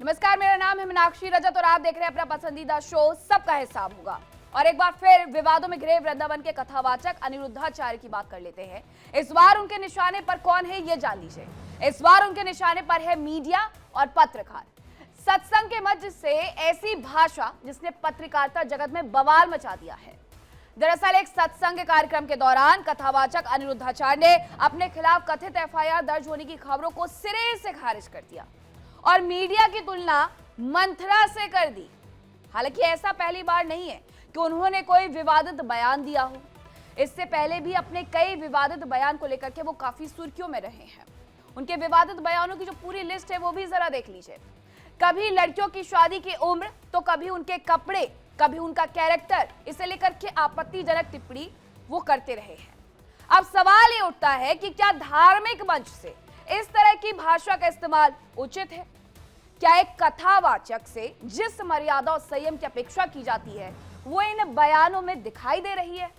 नमस्कार, मेरा नाम है मीनाक्षी रजत और आप देख रहे हैं अपना पसंदीदा शो सबका हिसाब होगा। और एक बार फिर विवादों में घिरे वृंदावन के कथावाचक अनिरुद्धाचार्य की बात कर लेते हैं। इस बार उनके निशाने पर कौन है ये जान लीजिए। इस बार उनके निशाने पर है मीडिया और पत्रकार। सत्संग के मंच से ऐसी भाषा जिसने पत्रकारिता जगत में बवाल मचा दिया है। दरअसल एक सत्संग कार्यक्रम के दौरान कथावाचक अनिरुद्धाचार्य ने अपने खिलाफ कथित एफआईआर दर्ज होने की खबरों को सिरे से खारिज कर दिया और मीडिया की तुलना मंथरा से कर दी। हालांकि ऐसा पहली बार नहीं है कि उन्होंने कोई विवादित बयान दिया हो। इससे पहले भी अपने कई विवादित बयान को लेकर के वो काफी सुर्खियों में रहे हैं। उनके विवादित बयानों की जो पूरी लिस्ट है वो भी जरा देख लीजिए। कभी लड़कियों की शादी की उम्र, तो कभी उनके कपड़े, कभी उनका कैरेक्टर, इसे लेकर के आपत्तिजनक टिप्पणी वो करते रहे हैं। अब सवाल ये उठता है कि क्या धार्मिक मंच से इस तरह की भाषा का इस्तेमाल उचित है? क्या एक कथावाचक से जिस मर्यादा और संयम की अपेक्षा की जाती है वो इन बयानों में दिखाई दे रही है?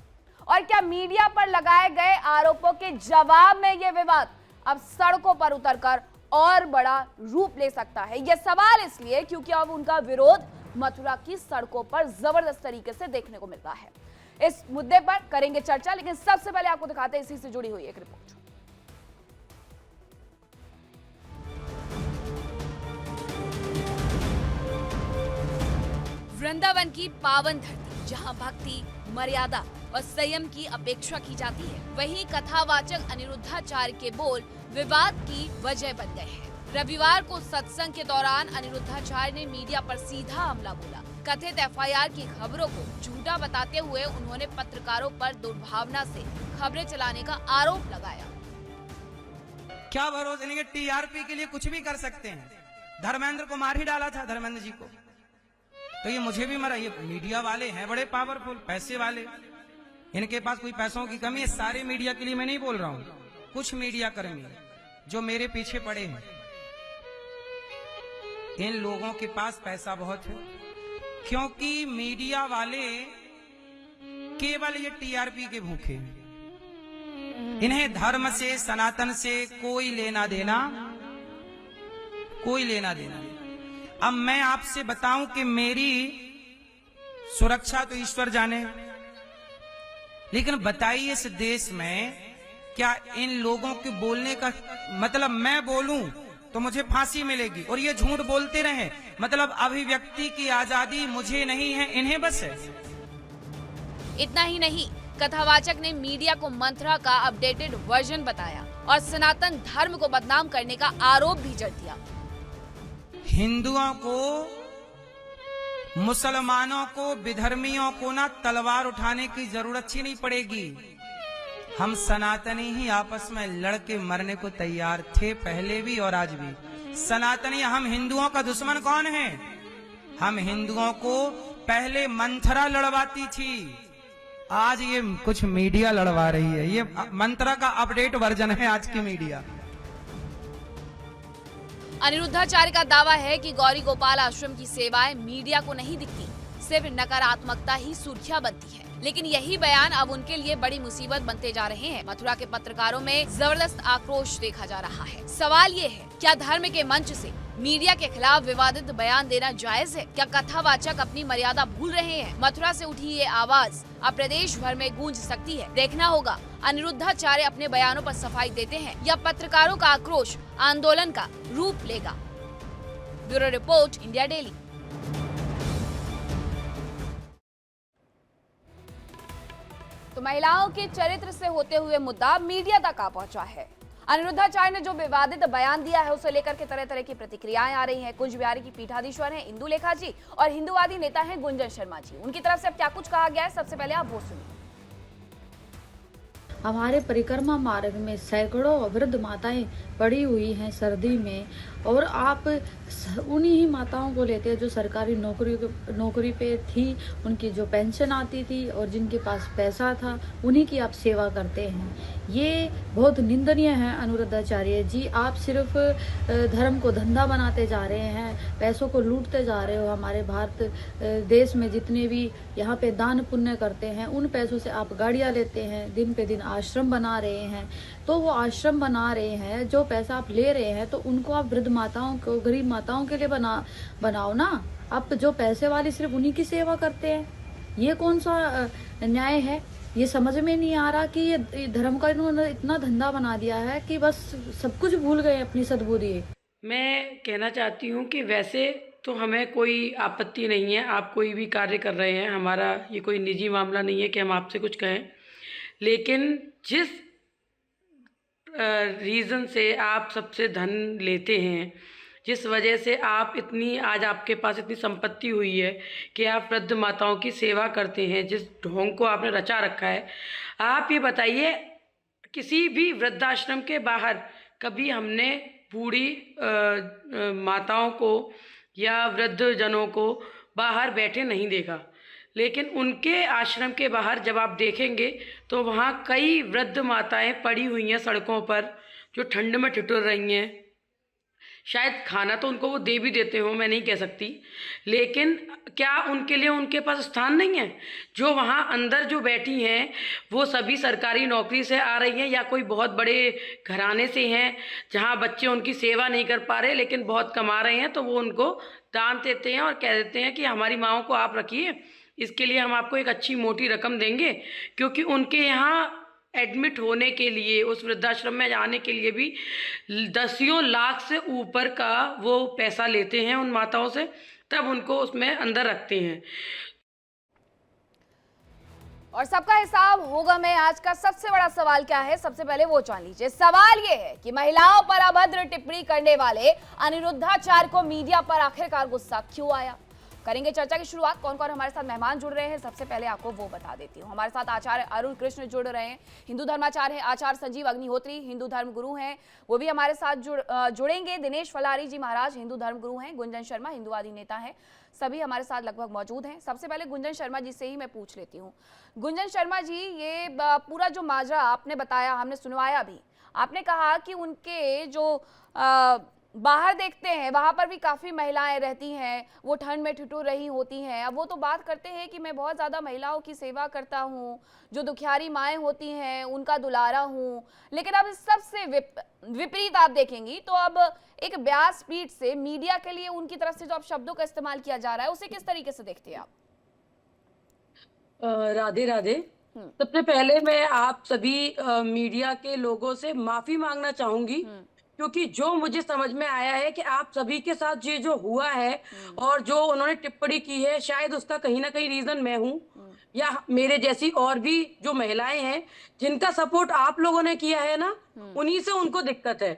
और क्या मीडिया पर लगाए गए आरोपों के जवाब में यह विवाद अब सड़कों पर उतरकर और बड़ा रूप ले सकता है? यह सवाल इसलिए क्योंकि अब उनका विरोध मथुरा की सड़कों पर जबरदस्त तरीके से देखने को मिलता है। इस मुद्दे पर करेंगे चर्चा, लेकिन सबसे पहले आपको दिखाते हैं इसी से जुड़ी हुई एक रिपोर्ट। वृंदावन की पावन धरती, जहां भक्ति, मर्यादा और संयम की अपेक्षा की जाती है, वहीं कथावाचक अनिरुद्धाचार्य के बोल विवाद की वजह बन गए हैं। रविवार को सत्संग के दौरान अनिरुद्धाचार्य ने मीडिया पर सीधा हमला बोला। कथित एफआईआर की खबरों को झूठा बताते हुए उन्होंने पत्रकारों पर दुर्भावना से खबरें चलाने का आरोप लगाया। क्या भरोसा नहीं, टीआरपी के लिए कुछ भी कर सकते हैं। धर्मेंद्र को मार ही डाला था, धर्मेंद्र जी को, तो ये मुझे भी मरा। ये मीडिया वाले हैं बड़े पावरफुल, पैसे वाले, इनके पास कोई पैसों की कमी है। सारे मीडिया के लिए मैं नहीं बोल रहा हूं, कुछ मीडिया कर्मी जो मेरे पीछे पड़े हैं, इन लोगों के पास पैसा बहुत है, क्योंकि मीडिया वाले केवल ये टीआरपी के भूखे हैं। इन्हें धर्म से, सनातन से कोई लेना देना नहीं। अब मैं आपसे बताऊं कि मेरी सुरक्षा तो ईश्वर जाने, लेकिन बताइए इस देश में क्या इन लोगों के बोलने का मतलब मैं बोलूं तो मुझे फांसी मिलेगी और ये झूठ बोलते रहे, मतलब अभिव्यक्ति की आजादी मुझे नहीं है, इन्हें बस है। इतना ही नहीं, कथावाचक ने मीडिया को मंत्रा का अपडेटेड वर्जन बताया और सनातन धर्म को बदनाम करने का आरोप भी जड़ दिया। हिंदुओं को, मुसलमानों को, विधर्मियों को ना तलवार उठाने की जरूरत ही नहीं पड़ेगी। हम सनातनी ही आपस में लड़के मरने को तैयार थे, पहले भी और आज भी। सनातनी, हम हिंदुओं का दुश्मन कौन है? हम हिंदुओं को पहले मंथरा लड़वाती थी, आज ये कुछ मीडिया लड़वा रही है। ये मंत्रा का अपडेट वर्जन है आज की मीडिया। अनिरुद्धाचार्य का दावा है कि गौरी गोपाल आश्रम की सेवाएं मीडिया को नहीं दिखती, सिर्फ नकारात्मकता ही सुर्खियां बनती है। लेकिन यही बयान अब उनके लिए बड़ी मुसीबत बनते जा रहे हैं। मथुरा के पत्रकारों में जबरदस्त आक्रोश देखा जा रहा है। सवाल ये है, क्या धर्म के मंच से मीडिया के खिलाफ विवादित बयान देना जायज है? क्या कथावाचक अपनी मर्यादा भूल रहे हैं? मथुरा से उठी ये आवाज अब प्रदेश भर में गूंज सकती है। देखना होगा अनिरुद्धाचार्य अपने बयानों पर सफाई देते हैं या पत्रकारों का आक्रोश आंदोलन का रूप लेगा। Bureau report, India daily. तो महिलाओं के चरित्र से होते हुए मुद्दा मीडिया तक आ पहुंचा है। अनिरुद्धाचार्य ने जो विवादित बयान दिया है उसे लेकर के तरह तरह की प्रतिक्रियाएं आ रही हैं। कुंज बिहारी की पीठाधीश्वर हैं इंदुलेखा जी और हिंदुवादी नेता हैं गुंजन शर्मा जी। उनकी तरफ से अब क्या कुछ कहा गया है, सबसे पहले आप वो सुनिए। हमारे परिक्रमा मार्ग में सैकड़ों वृद्ध माताएं पड़ी हुई हैं सर्दी में, और आप उन्हीं ही माताओं को लेते हैं जो सरकारी नौकरी पे थी, उनकी जो पेंशन आती थी और जिनके पास पैसा था, उन्हीं की आप सेवा करते हैं। ये बहुत निंदनीय है अनिरुद्धाचार्य जी। आप सिर्फ धर्म को धंधा बनाते जा रहे हैं, पैसों को लूटते जा रहे हो। हमारे भारत देश में जितने भी यहाँ पे दान पुण्य करते हैं, उन पैसों से आप गाड़ियाँ लेते हैं, दिन पे दिन आश्रम बना रहे हैं। तो वो आश्रम बना रहे हैं जो पैसा आप ले रहे हैं तो उनको आप वृद्ध माताओं को, गरीब माताओं के लिए बनाओ ना। आप जो पैसे वाले सिर्फ उन्हीं की सेवा करते हैं, ये कौन सा न्याय है? ये समझ में नहीं आ रहा कि ये धर्म का इन्होंने इतना धंधा बना दिया है कि बस सब कुछ भूल गए अपनी सद्बुद्धि। मैं कहना चाहती हूँ कि वैसे तो हमें कोई आपत्ति नहीं है, आप कोई भी कार्य कर रहे हैं, हमारा ये कोई निजी मामला नहीं है कि हम आपसे कुछ कहें, लेकिन जिस रीज़न से आप सबसे धन लेते हैं, जिस वजह से आप इतनी, आज आपके पास इतनी संपत्ति हुई है कि आप वृद्ध माताओं की सेवा करते हैं, जिस ढोंग को आपने रचा रखा है, आप ये बताइए किसी भी वृद्धाश्रम के बाहर कभी हमने बूढ़ी माताओं को या वृद्ध जनों को बाहर बैठे नहीं देखा, लेकिन उनके आश्रम के बाहर जब आप देखेंगे तो वहाँ कई वृद्ध माताएं पड़ी हुई हैं सड़कों पर, जो ठंड में ठिठुर रही हैं। शायद खाना तो उनको वो दे भी देते हो, मैं नहीं कह सकती, लेकिन क्या उनके लिए उनके पास स्थान नहीं है? जो वहाँ अंदर जो बैठी हैं वो सभी सरकारी नौकरी से आ रही हैं या कोई बहुत बड़े घराने से हैं जहाँ बच्चे उनकी सेवा नहीं कर पा रहे लेकिन बहुत कमा रहे हैं, तो वो उनको दान देते हैं और कह देते हैं कि हमारी माँओं को आप रखिए, इसके लिए हम आपको एक अच्छी मोटी रकम देंगे। क्योंकि उनके यहाँ एडमिट होने के लिए, उस वृद्धाश्रम में जाने के लिए भी दसियों लाख से ऊपर का वो पैसा लेते हैं उन माताओं से, तब उनको उसमें अंदर रखते हैं। और सबका हिसाब होगा में आज का सबसे बड़ा सवाल क्या है, सबसे पहले वो जान लीजिए। सवाल ये है कि महिलाओं पर अभद्र टिप्पणी करने वाले अनिरुद्धाचार्य को मीडिया पर आखिरकार गुस्सा क्यों आया। करेंगे चर्चा की शुरुआत। कौन कौन हमारे साथ मेहमान जुड़ रहे हैं, सबसे पहले आपको वो बता देती हूँ। हमारे साथ आचार्य अरुण कृष्ण जुड़ रहे हैं, हिंदू धर्माचार्य हैं। आचार्य संजीव अग्निहोत्री हिंदू धर्म गुरु हैं, वो भी हमारे साथ जुड़ेंगे। दिनेश फलारी जी महाराज हिंदू धर्म गुरु हैं। गुंजन शर्मा हिंदुवादी नेता हैं। सभी हमारे साथ लगभग मौजूद हैं। सबसे पहले गुंजन शर्मा जी से ही मैं पूछ लेती हूँ। गुंजन शर्मा जी, ये पूरा जो माजरा आपने बताया, हमने सुनवाया भी, आपने कहा कि उनके जो बाहर देखते हैं वहां पर भी काफी महिलाएं रहती हैं, वो ठंड में ठिठुर रही होती हैं। अब वो तो बात करते हैं कि मैं बहुत ज्यादा महिलाओं की सेवा करता हूं, जो दुखियारी माएँ होती हैं उनका दुलारा हूं, लेकिन अब इस सबसे विपरीत आप देखेंगी तो अब एक व्यासपीठ से मीडिया के लिए उनकी तरफ से जो अब शब्दों का इस्तेमाल किया जा रहा है, उसे किस तरीके से देखते हैं आप? राधे राधे। सबसे पहले मैं आप सभी मीडिया के लोगों से माफी मांगना चाहूंगी, क्योंकि जो मुझे समझ में आया है कि आप सभी के साथ ये जो हुआ है और जो उन्होंने टिप्पणी की है, शायद उसका कहीं ना कहीं रीजन मैं हूं या मेरे जैसी और भी जो महिलाएं हैं जिनका सपोर्ट आप लोगों ने किया है ना, उन्हीं से उनको दिक्कत है।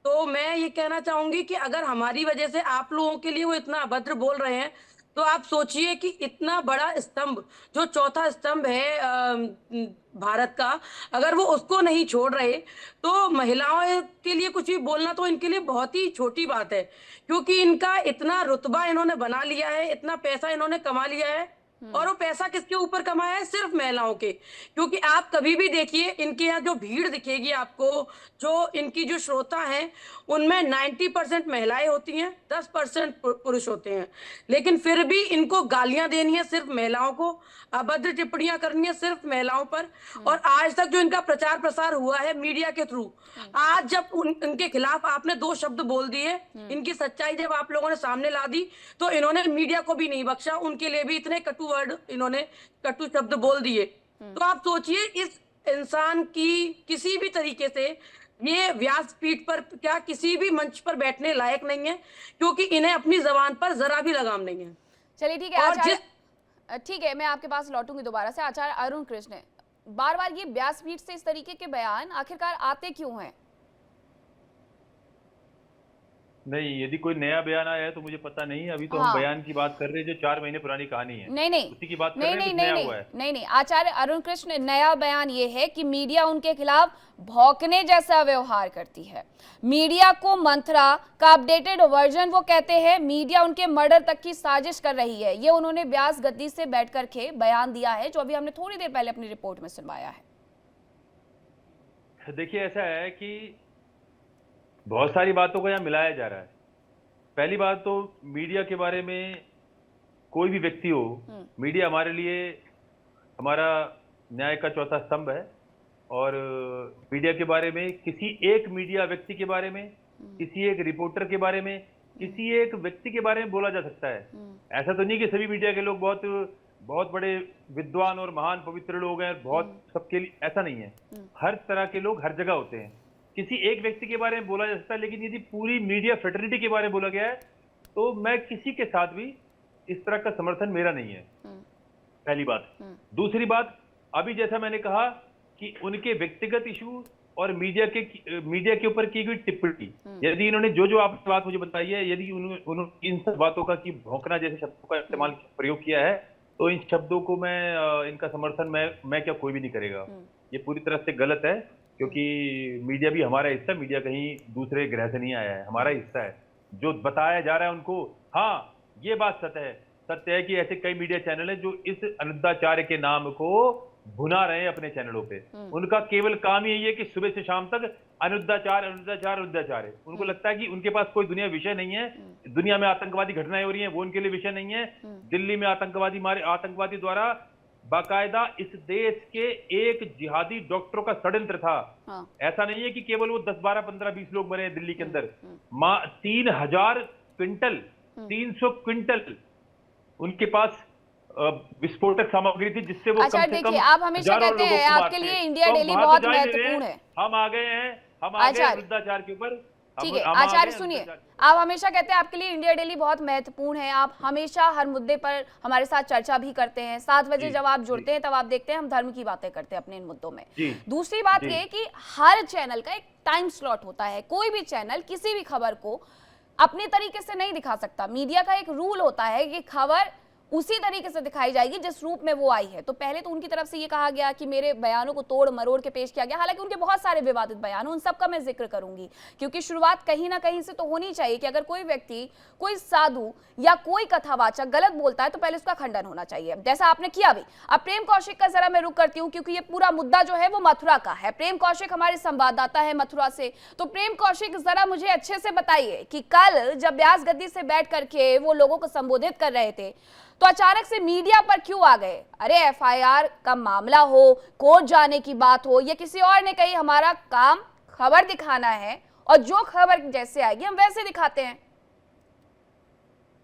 तो मैं ये कहना चाहूंगी कि अगर हमारी वजह से आप लोगों के लिए वो इतना अभद्र बोल रहे हैं, तो आप सोचिए कि इतना बड़ा स्तंभ, जो चौथा स्तंभ है भारत का, अगर वो उसको नहीं छोड़ रहे तो महिलाओं के लिए कुछ भी बोलना तो इनके लिए बहुत ही छोटी बात है। क्योंकि इनका इतना रुतबा इन्होंने बना लिया है, इतना पैसा इन्होंने कमा लिया है, और वो पैसा किसके ऊपर कमाया है? सिर्फ महिलाओं के। क्योंकि आप कभी भी देखिए इनके यहाँ जो भीड़ दिखेगी आपको, जो इनकी जो श्रोता हैं, उनमें 90% महिलाएं होती हैं, 10% पुरुष होते हैं, लेकिन फिर भी इनको गालियां देनी है सिर्फ महिलाओं को, अभद्र टिप्पणियां करनी है सिर्फ महिलाओं पर। और आज तक जो इनका प्रचार प्रसार हुआ है मीडिया के थ्रू, आज जब इनके खिलाफ आपने 2 शब्द बोल दिए, इनकी सच्चाई जब आप लोगों ने सामने ला दी, तो इन्होंने मीडिया को भी नहीं बख्शा, उनके लिए भी इतने कटु वर्ड, इन्होंने कटु शब्द बोल दिए। तो आप सोचिए इस इंसान की किसी भी तरीके से ये व्यासपीठ पर, क्या किसी भी मंच पर बैठने लायक नहीं है, क्योंकि इन्हें अपनी जबान पर जरा भी लगाम नहीं है। चलिए ठीक है आचार्य, ठीक है, मैं आपके पास लौटूंगी दोबारा से। आचार्य अरुण कृष्ण, बार बार ये व्यासपीठ से इस तरीके के बयान आखिरकार आते क्यों हैं? नहीं, यदि कोई नया बयान आया है तो मुझे पता नहीं। अभी तो हम बयान की बात कर रहे हैं जो 4 महीने पुरानी कहानी है। नहीं, उसी की बात कर रहे हैं, कुछ नया हुआ है। नहीं, आचार्य अरुण कृष्ण, नया बयान ये है कि मीडिया उनके खिलाफ भौंकने जैसा व्यवहार करती है। मीडिया को मंत्रा का अपडेटेड वर्जन वो कहते हैं, मीडिया उनके मर्डर तक की साजिश कर रही है। ये उन्होंने व्यास गद्दी से बैठ करके बयान दिया है, जो अभी हमने थोड़ी देर पहले अपनी रिपोर्ट में सुनवाया है। देखिए, ऐसा है कि बहुत सारी बातों को यहाँ मिलाया जा रहा है। पहली बात तो मीडिया के बारे में, कोई भी व्यक्ति हो, मीडिया हमारे लिए हमारा न्याय का चौथा स्तंभ है। और मीडिया के बारे में, किसी एक मीडिया व्यक्ति के बारे में, किसी एक रिपोर्टर के बारे में, किसी एक व्यक्ति के बारे में बोला जा सकता है। ऐसा तो नहीं कि सभी मीडिया के लोग बहुत बहुत बड़े विद्वान और महान पवित्र लोग हैं, बहुत सबके लिए, ऐसा नहीं है। हर तरह के लोग हर जगह होते हैं। किसी एक व्यक्ति के बारे में बोला जा सकता है, लेकिन यदि पूरी मीडिया फ्रेटर्निटी के बारे में बोला गया है तो मैं किसी के साथ भी इस तरह का समर्थन मेरा नहीं है, पहली बात। दूसरी बात, अभी जैसा मैंने कहा कि उनके व्यक्तिगत इशू और मीडिया के ऊपर की गई टिप्पणी, यदि इन्होंने जो आपने बात मुझे बताई है, यदि उन्होंने इन सब बातों का कि भौंकना जैसे शब्दों का इस्तेमाल प्रयोग किया है, तो इन शब्दों को मैं इनका समर्थन मैं क्या कोई भी नहीं करेगा। ये पूरी तरह से गलत है, क्योंकि मीडिया भी हमारा हिस्सा, मीडिया कहीं दूसरे ग्रह से नहीं आया है, हमारा हिस्सा है। जो बताया जा रहा है उनको, हाँ ये बात सत्य है कि ऐसे कई मीडिया चैनल हैं जो इस अनुद्धाचार्य के नाम को भुना रहे हैं अपने चैनलों पे। उनका केवल काम ही यही है कि सुबह से शाम तक अनुद्धाचार है। उनको लगता है कि उनके पास कोई दुनिया विषय नहीं है, दुनिया में आतंकवादी घटनाएं हो रही हैं, वो उनके लिए विषय नहीं है। दिल्ली में आतंकवादी द्वारा बाकायदा इस देश के एक जिहादी डॉक्टरों का षड्यंत्र था। ऐसा नहीं है कि केवल वो 10, 12, 15, 20 लोग मरे हैं दिल्ली के अंदर। 3000 क्विंटल, 300 क्विंटल उनके पास विस्फोटक सामग्री थी, जिससे वो अच्छा, देखिए, आप हमेशा कहते हैं आपके लिए इंडिया डेली बहुत महत्वपूर्ण है। हम आ गए वृद्धाचार के ऊपर। ठीक है आचार्य, सुनिए, आप हमेशा कहते हैं आपके लिए इंडिया डेली बहुत महत्वपूर्ण है, आप हमेशा हर मुद्दे पर हमारे साथ चर्चा भी करते हैं। 7 बजे जब आप जुड़ते हैं तब आप देखते हैं हम धर्म की बातें करते हैं अपने इन मुद्दों में। दूसरी बात ये कि हर चैनल का एक टाइम स्लॉट होता है, कोई भी चैनल किसी भी खबर को अपने तरीके से नहीं दिखा सकता। मीडिया का एक रूल होता है कि खबर उसी तरीके से दिखाई जाएगी जिस रूप में वो आई है। तो पहले तो उनकी तरफ से ये कहा गया कि मेरे बयानों को तोड़ मरोड़ के पेश किया गया, हालांकि उनके बहुत सारे विवादित बयान, उन सब का मैं जिक्र करूंगी, क्योंकि शुरुआत कहीं ना कहीं से तो होनी चाहिए कि अगर कोई व्यक्ति, कोई साधु या कोई कथावाचक गलत बोलता है तो पहले उसका खंडन होना चाहिए, जैसा आपने किया भी। अब प्रेम कौशिक का जरा मैं रुक करती हूँ, क्योंकि ये पूरा मुद्दा जो है वो मथुरा का है। प्रेम कौशिक हमारे संवाददाता है मथुरा से। तो प्रेम कौशिक, जरा मुझे अच्छे से बताइए कि कल जब व्यास गद्दी से बैठ करके वो लोगों को संबोधित कर रहे थे तो अचानक से मीडिया पर क्यों आ गए? अरे एफआईआर का मामला हो, कोर्ट जाने की बात हो, या किसी और ने कही हमारा काम खबर दिखाना है और जो खबर जैसे आएगी हम वैसे दिखाते हैं।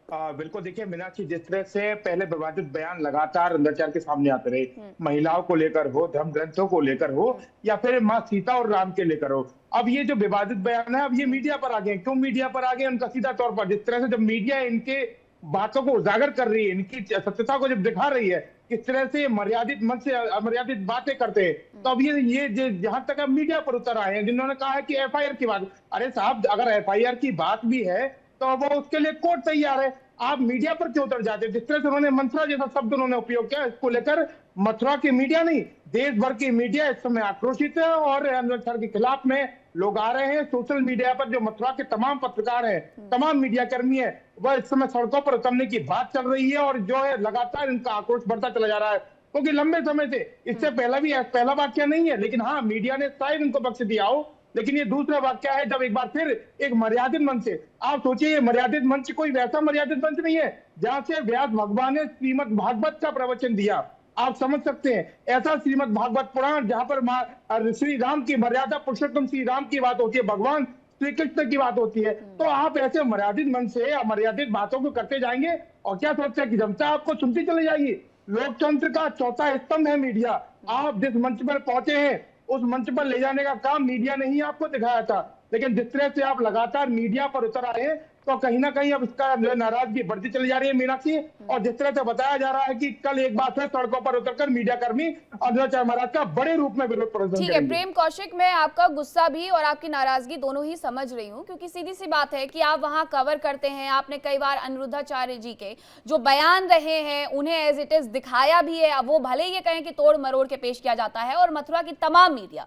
बिल्कुल, देखिए मीनाक्षी, जिस तरह से पहले विवादित बयान लगातार अंधाचार के सामने आते रहे, महिलाओं को लेकर हो, धर्म ग्रंथों को लेकर हो, या फिर माँ सीता और राम के लेकर हो, अब ये जो विवादित बयान है अब ये मीडिया पर आ गए। क्यों मीडिया पर आ गए? उनका सीधा तौर पर जिस तरह से जब मीडिया इनके बातों को उजागर कर रही है, इनकी सत्यता को जब दिखा रही है, किस तरह से मर्यादित मन से अमर्यादित बातें करते हैं, तो अब ये जहां तक अब मीडिया पर उतर आए हैं जिन्होंने कहा है कि एफआईआर की बात। अरे साहब, अगर एफआईआर की बात भी है तो वो उसके लिए कोर्ट तैयार है, आप मीडिया पर क्यों उतर जाते हैं? जिस तरह से उन्होंने मंत्रा जैसा शब्द उन्होंने उपयोग किया, इसको लेकर मथुरा की मीडिया नहीं, देश भर की मीडिया इस समय आक्रोशित है और अंधाचार के खिलाफ में लोग आ रहे हैं। सोशल मीडिया पर जो मथुरा के तमाम पत्रकार हैं, तमाम मीडिया कर्मी है, वह इस समय सड़कों पर उतरने की बात चल रही है और जो है लगातार इनका आक्रोश बढ़ता चला जा रहा है, क्योंकि लंबे समय से, इससे पहला वाक्य नहीं है, लेकिन हाँ मीडिया ने शायद इनको बख्श दिया हो, लेकिन ये दूसरा वाक्य है जब एक बार फिर एक मर्यादित मंच से, आप सोचिए ये मर्यादित मंच कोई वैसा मर्यादित मंच नहीं है जहां से व्यास भगवान ने श्रीमद् भागवत का प्रवचन दिया। आप समझ सकते हैं, ऐसा श्रीमद् भागवत पुराण जहां पर श्री राम की मर्यादा, पुरुषोत्तम श्री राम की बात होती है, भगवान श्री कृष्ण की बात होती है, तो आप ऐसे मर्यादित मन से अमर्यादित बातों को करते जाएंगे और क्या सोचते हैं कि जनता आपको सुनती चली जाएगी? लोकतंत्र का चौथा स्तंभ है मीडिया। आप जिस मंच पर पहुंचे हैं उस मंच पर ले जाने का काम मीडिया ने ही आपको दिखाया था, लेकिन जिस तरह से आप लगातार मीडिया पर उतर आए हैं तो कहीं ना कहीं अब इसका नाराजगी बढ़ती चली जा रही है मीनाक्षी। और जिस तरह से बताया जा रहा है कि कल एक बार फिर सड़कों पर उतरकर मीडिया कर्मी अंधाचार्य महाराज का बड़े रूप में विरोध प्रदर्शन करेंगे। ठीक है प्रेम कौशिक, मैं आपका गुस्सा भी और आपकी नाराजगी दोनों ही समझ रही हूँ, क्योंकि सीधी सी बात है कि आप वहां कवर करते हैं, आपने कई बार अनिरुद्धाचार्य जी के जो बयान रहे हैं उन्हें एज इट इज दिखाया भी है, वो भले ये कहें कि तोड़ मरोड़ के पेश किया जाता है, और मथुरा की तमाम मीडिया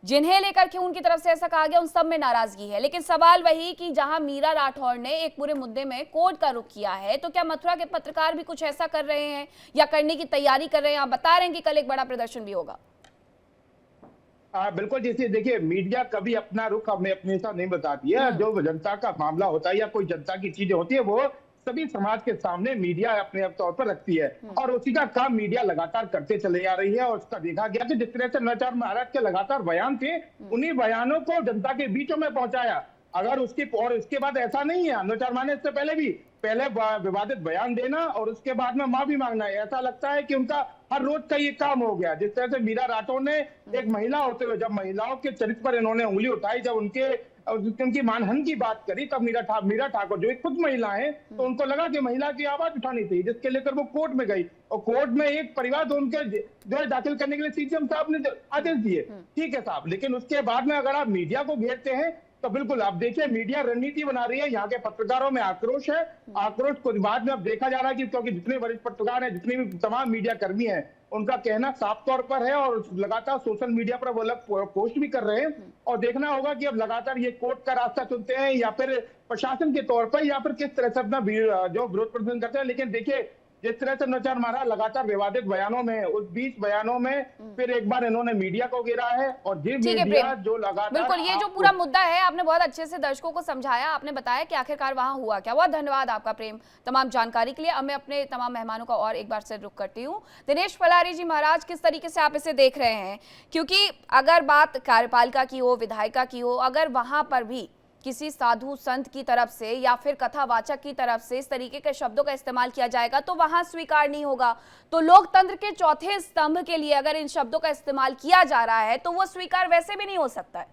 जिन्हें लेकर के उनकी तरफ से ऐसा कहा गया उन सब में नाराजगी है। लेकिन सवाल वही कि जहां मीरा राठौर ने एक पूरे मुद्दे में कोर्ट का रुख किया है, तो क्या मथुरा के पत्रकार भी कुछ ऐसा कर रहे हैं या करने की तैयारी कर रहे हैं? आप बता रहे हैं कि कल एक बड़ा प्रदर्शन भी होगा। बिल्कुल, जैसे देखिए मीडिया कभी अपना रुख हमें अपने हिसाब नहीं बताती है। जो जनता का मामला होता है या कोई जनता की चीजें होती है वो सभी समाज के सामने मीडिया अपने आप तौर पर रखती है, और उसी का काम मीडिया लगातार करते चले आ रही है। और उसका देखा गया कि जिस तरह से नवचार महाराज के लगातार बयान थे, उन्हीं बयानों को जनता के बीचों में पहुंचाया। अगर उसकी और इसके बाद ऐसा नहीं है, नवचार महाराज इससे पहले विवादित बयान देना और उसके बाद में माफी मांगना, ऐसा लगता है कि उनका हर रोज का ये काम हो गया। जिस तरह से मीरा राठौर ने एक महिला होते हुए जब महिलाओं के चरित्र पर इन्होंने उंगली उठाई, जब उनकी मानहानि की बात करी, तब मीरा ठाकुर जो एक खुद महिला है, तो उनको लगा कि महिला की आवाज उठानी थी, जिसके लेकर वो कोर्ट में गई, और कोर्ट में एक परिवार तो उनके जो है दाखिल करने के लिए सीसीएम साहब ने आदेश दिए। ठीक है साहब, लेकिन उसके बाद में अगर आप मीडिया को घेरते हैं तो बिल्कुल आप देखिए मीडिया रणनीति बना रही है। यहाँ के पत्रकारों में आक्रोश है, आक्रोश को बाद में अब देखा जा रहा है कि क्योंकि जितने वरिष्ठ पत्रकार हैं, जितने भी तमाम मीडिया कर्मी हैं, उनका कहना साफ तौर पर है और लगातार सोशल मीडिया पर वो लोग पोस्ट भी कर रहे हैं। और देखना होगा कि अब लगातार ये कोर्ट का रास्ता चुनते हैं या फिर प्रशासन के तौर पर, या फिर किस तरह से अपना जो विरोध प्रदर्शन करते हैं। लेकिन देखिए जिस तरह से नवचार महाराज लगातार विवादित बयानों में, उस बीच बयानों में फिर एक बार इन्होंने मीडिया को घेरा है, और ये मीडिया जो लगातार बिल्कुल ये जो पूरा मुद्दा है, आपने बहुत अच्छे से दर्शकों को समझाया, आपने बताया कि आखिरकार वहां हुआ क्या। बहुत धन्यवाद आपका प्रेम तमाम जानकारी के लिए। अब मैं अपने तमाम मेहमानों का और एक बार से रुख करती हूँ। दिनेश पलारी जी महाराज, किस तरीके से आप इसे देख रहे हैं? क्योंकि अगर बात कार्यपालिका की हो, विधायिका की हो, अगर वहां पर भी किसी साधु संत की तरफ से या फिर कथावाचक की तरफ से इस तरीके के शब्दों का इस्तेमाल किया जाएगा तो वहां स्वीकार नहीं होगा। तो लोकतंत्र के चौथे स्तंभ के लिए अगर इन शब्दों का इस्तेमाल किया जा रहा है तो वो स्वीकार वैसे भी नहीं हो सकता है।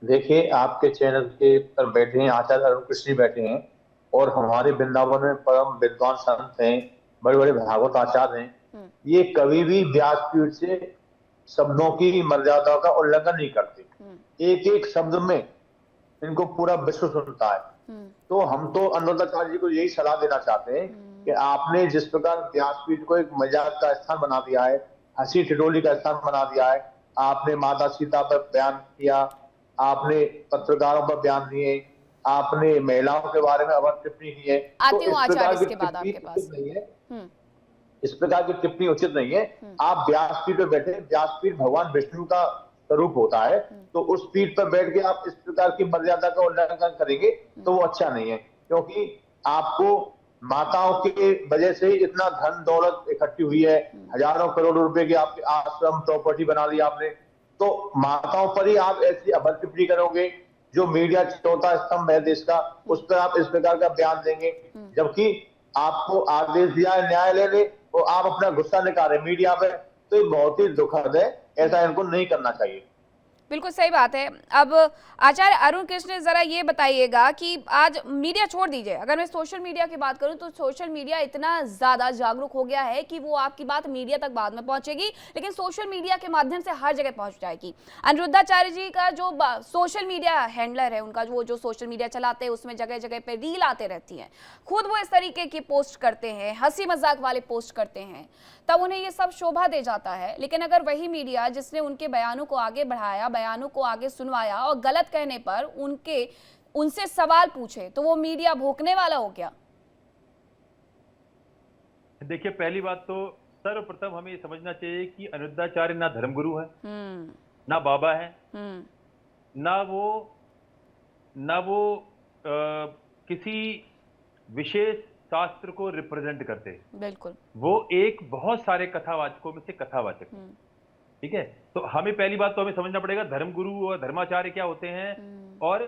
देखिए, आपके चैनल के पर बैठे हैं आचार्य अरुण कृष्ण बैठे हैं, और हमारे वृंदावन में परम विद्वान संत हैं, बड़े बड़े भागवत आचार्य हैं। ये कभी भी व्यासपीठ से शब्दों की मर्यादा का उल्लंघन नहीं करते। एक एक शब्द में इनको पूरा विश्व सुनता है। तो हम तो अनुरुद्धाचार्य जी को यही सलाह देना चाहते हैं कि आपने जिस प्रकार व्यासपीठ को एक मजाक का स्थान बना दिया है, हंसी ठिठोली का स्थान बना दिया है, आपने माता सीता पर बयान किया, आपने पत्रकारों पर बयान दिए, आपने महिलाओं के बारे में अवध टिप्पणी की है, आती हूँ आचार्य इसके बाद आपके पास। नहीं है, इस प्रकार की टिप्पणी उचित नहीं है। आप व्यासपीठ पर बैठे, व्यासपीठ भगवान विष्णु का स्वरूप होता है, तो उस पीठ पर बैठ के आप इस प्रकार की मर्यादा का उल्लंघन करेंगे तो वो अच्छा नहीं है। क्योंकि आपको माताओं की वजह से इतना धन दौलत इकट्ठी हुई है, हजारों करोड़ रुपए की आपके आश्रम प्रॉपर्टी बना दी आपने, तो माताओं पर ही आप ऐसी अभद्र टिप्पणी करोगे। जो मीडिया चौथा स्तंभ है देश का, उस पर आप इस प्रकार का बयान देंगे, जबकि आपको आदेश दिया है न्यायालय ने, तो आप अपना गुस्सा निकाले मीडिया पे, तो ये बहुत ही दुखद है। ऐसा इनको नहीं करना चाहिए। बिल्कुल सही बात है। अब आचार्य अरुण कृष्ण, जरा ये बताइएगा कि आज मीडिया छोड़ दीजिए, अगर मैं सोशल मीडिया की बात करूं तो सोशल मीडिया इतना ज्यादा जागरूक हो गया है कि वो आपकी बात मीडिया तक बाद में पहुंचेगी, लेकिन सोशल मीडिया के माध्यम से हर जगह पहुंच जाएगी। अनिरुद्धाचार्य जी का जो सोशल मीडिया हैंडलर है, उनका जो सोशल मीडिया चलाते हैं उसमें जगह जगह पे रील आते रहती है, खुद वो इस तरीके की पोस्ट करते हैं, हंसी मजाक वाले पोस्ट करते हैं, तब उन्हें ये सब शोभा दे जाता है। लेकिन अगर वही मीडिया जिसने उनके बयानों को आगे बढ़ाया, बयानों को आगे सुनवाया और गलत कहने पर उनसे सवाल पूछे, तो वो मीडिया भोंकने वाला हो क्या? देखिए, पहली बात तो सर्वप्रथम हमें ये समझना चाहिए कि अनिरुद्धाचार्य ना धर्मगुरु है, ना बाबा है, ना वो किसी विशेष शास्त्र को रिप्रेजेंट करते। बिल्कुल, वो एक बहुत सारे कथावाचकों में से कथावाचक, ठीक है। तो हमें पहली बात तो हमें समझना पड़ेगा धर्मगुरु और धर्माचार्य क्या होते हैं और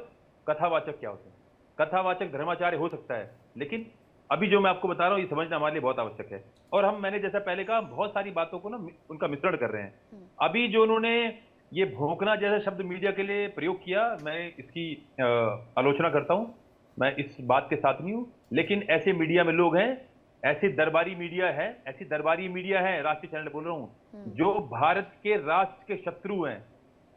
कथावाचक क्या होते हैं। कथावाचक धर्माचार्य हो सकता है, लेकिन अभी जो मैं आपको बता रहा हूँ ये समझना हमारे लिए बहुत आवश्यक है। और मैंने जैसा पहले कहा, बहुत सारी बातों को ना उनका मिश्रण कर रहे हैं। अभी जो उन्होंने ये भौंकना जैसा शब्द मीडिया के लिए प्रयोग किया, मैं इसकी आलोचना करता हूँ, मैं इस बात के साथ नहीं हूँ। लेकिन ऐसे मीडिया में लोग हैं, ऐसी दरबारी मीडिया है, राष्ट्रीय चैनल बोल रहा हूँ, जो भारत के राष्ट्र के शत्रु हैं,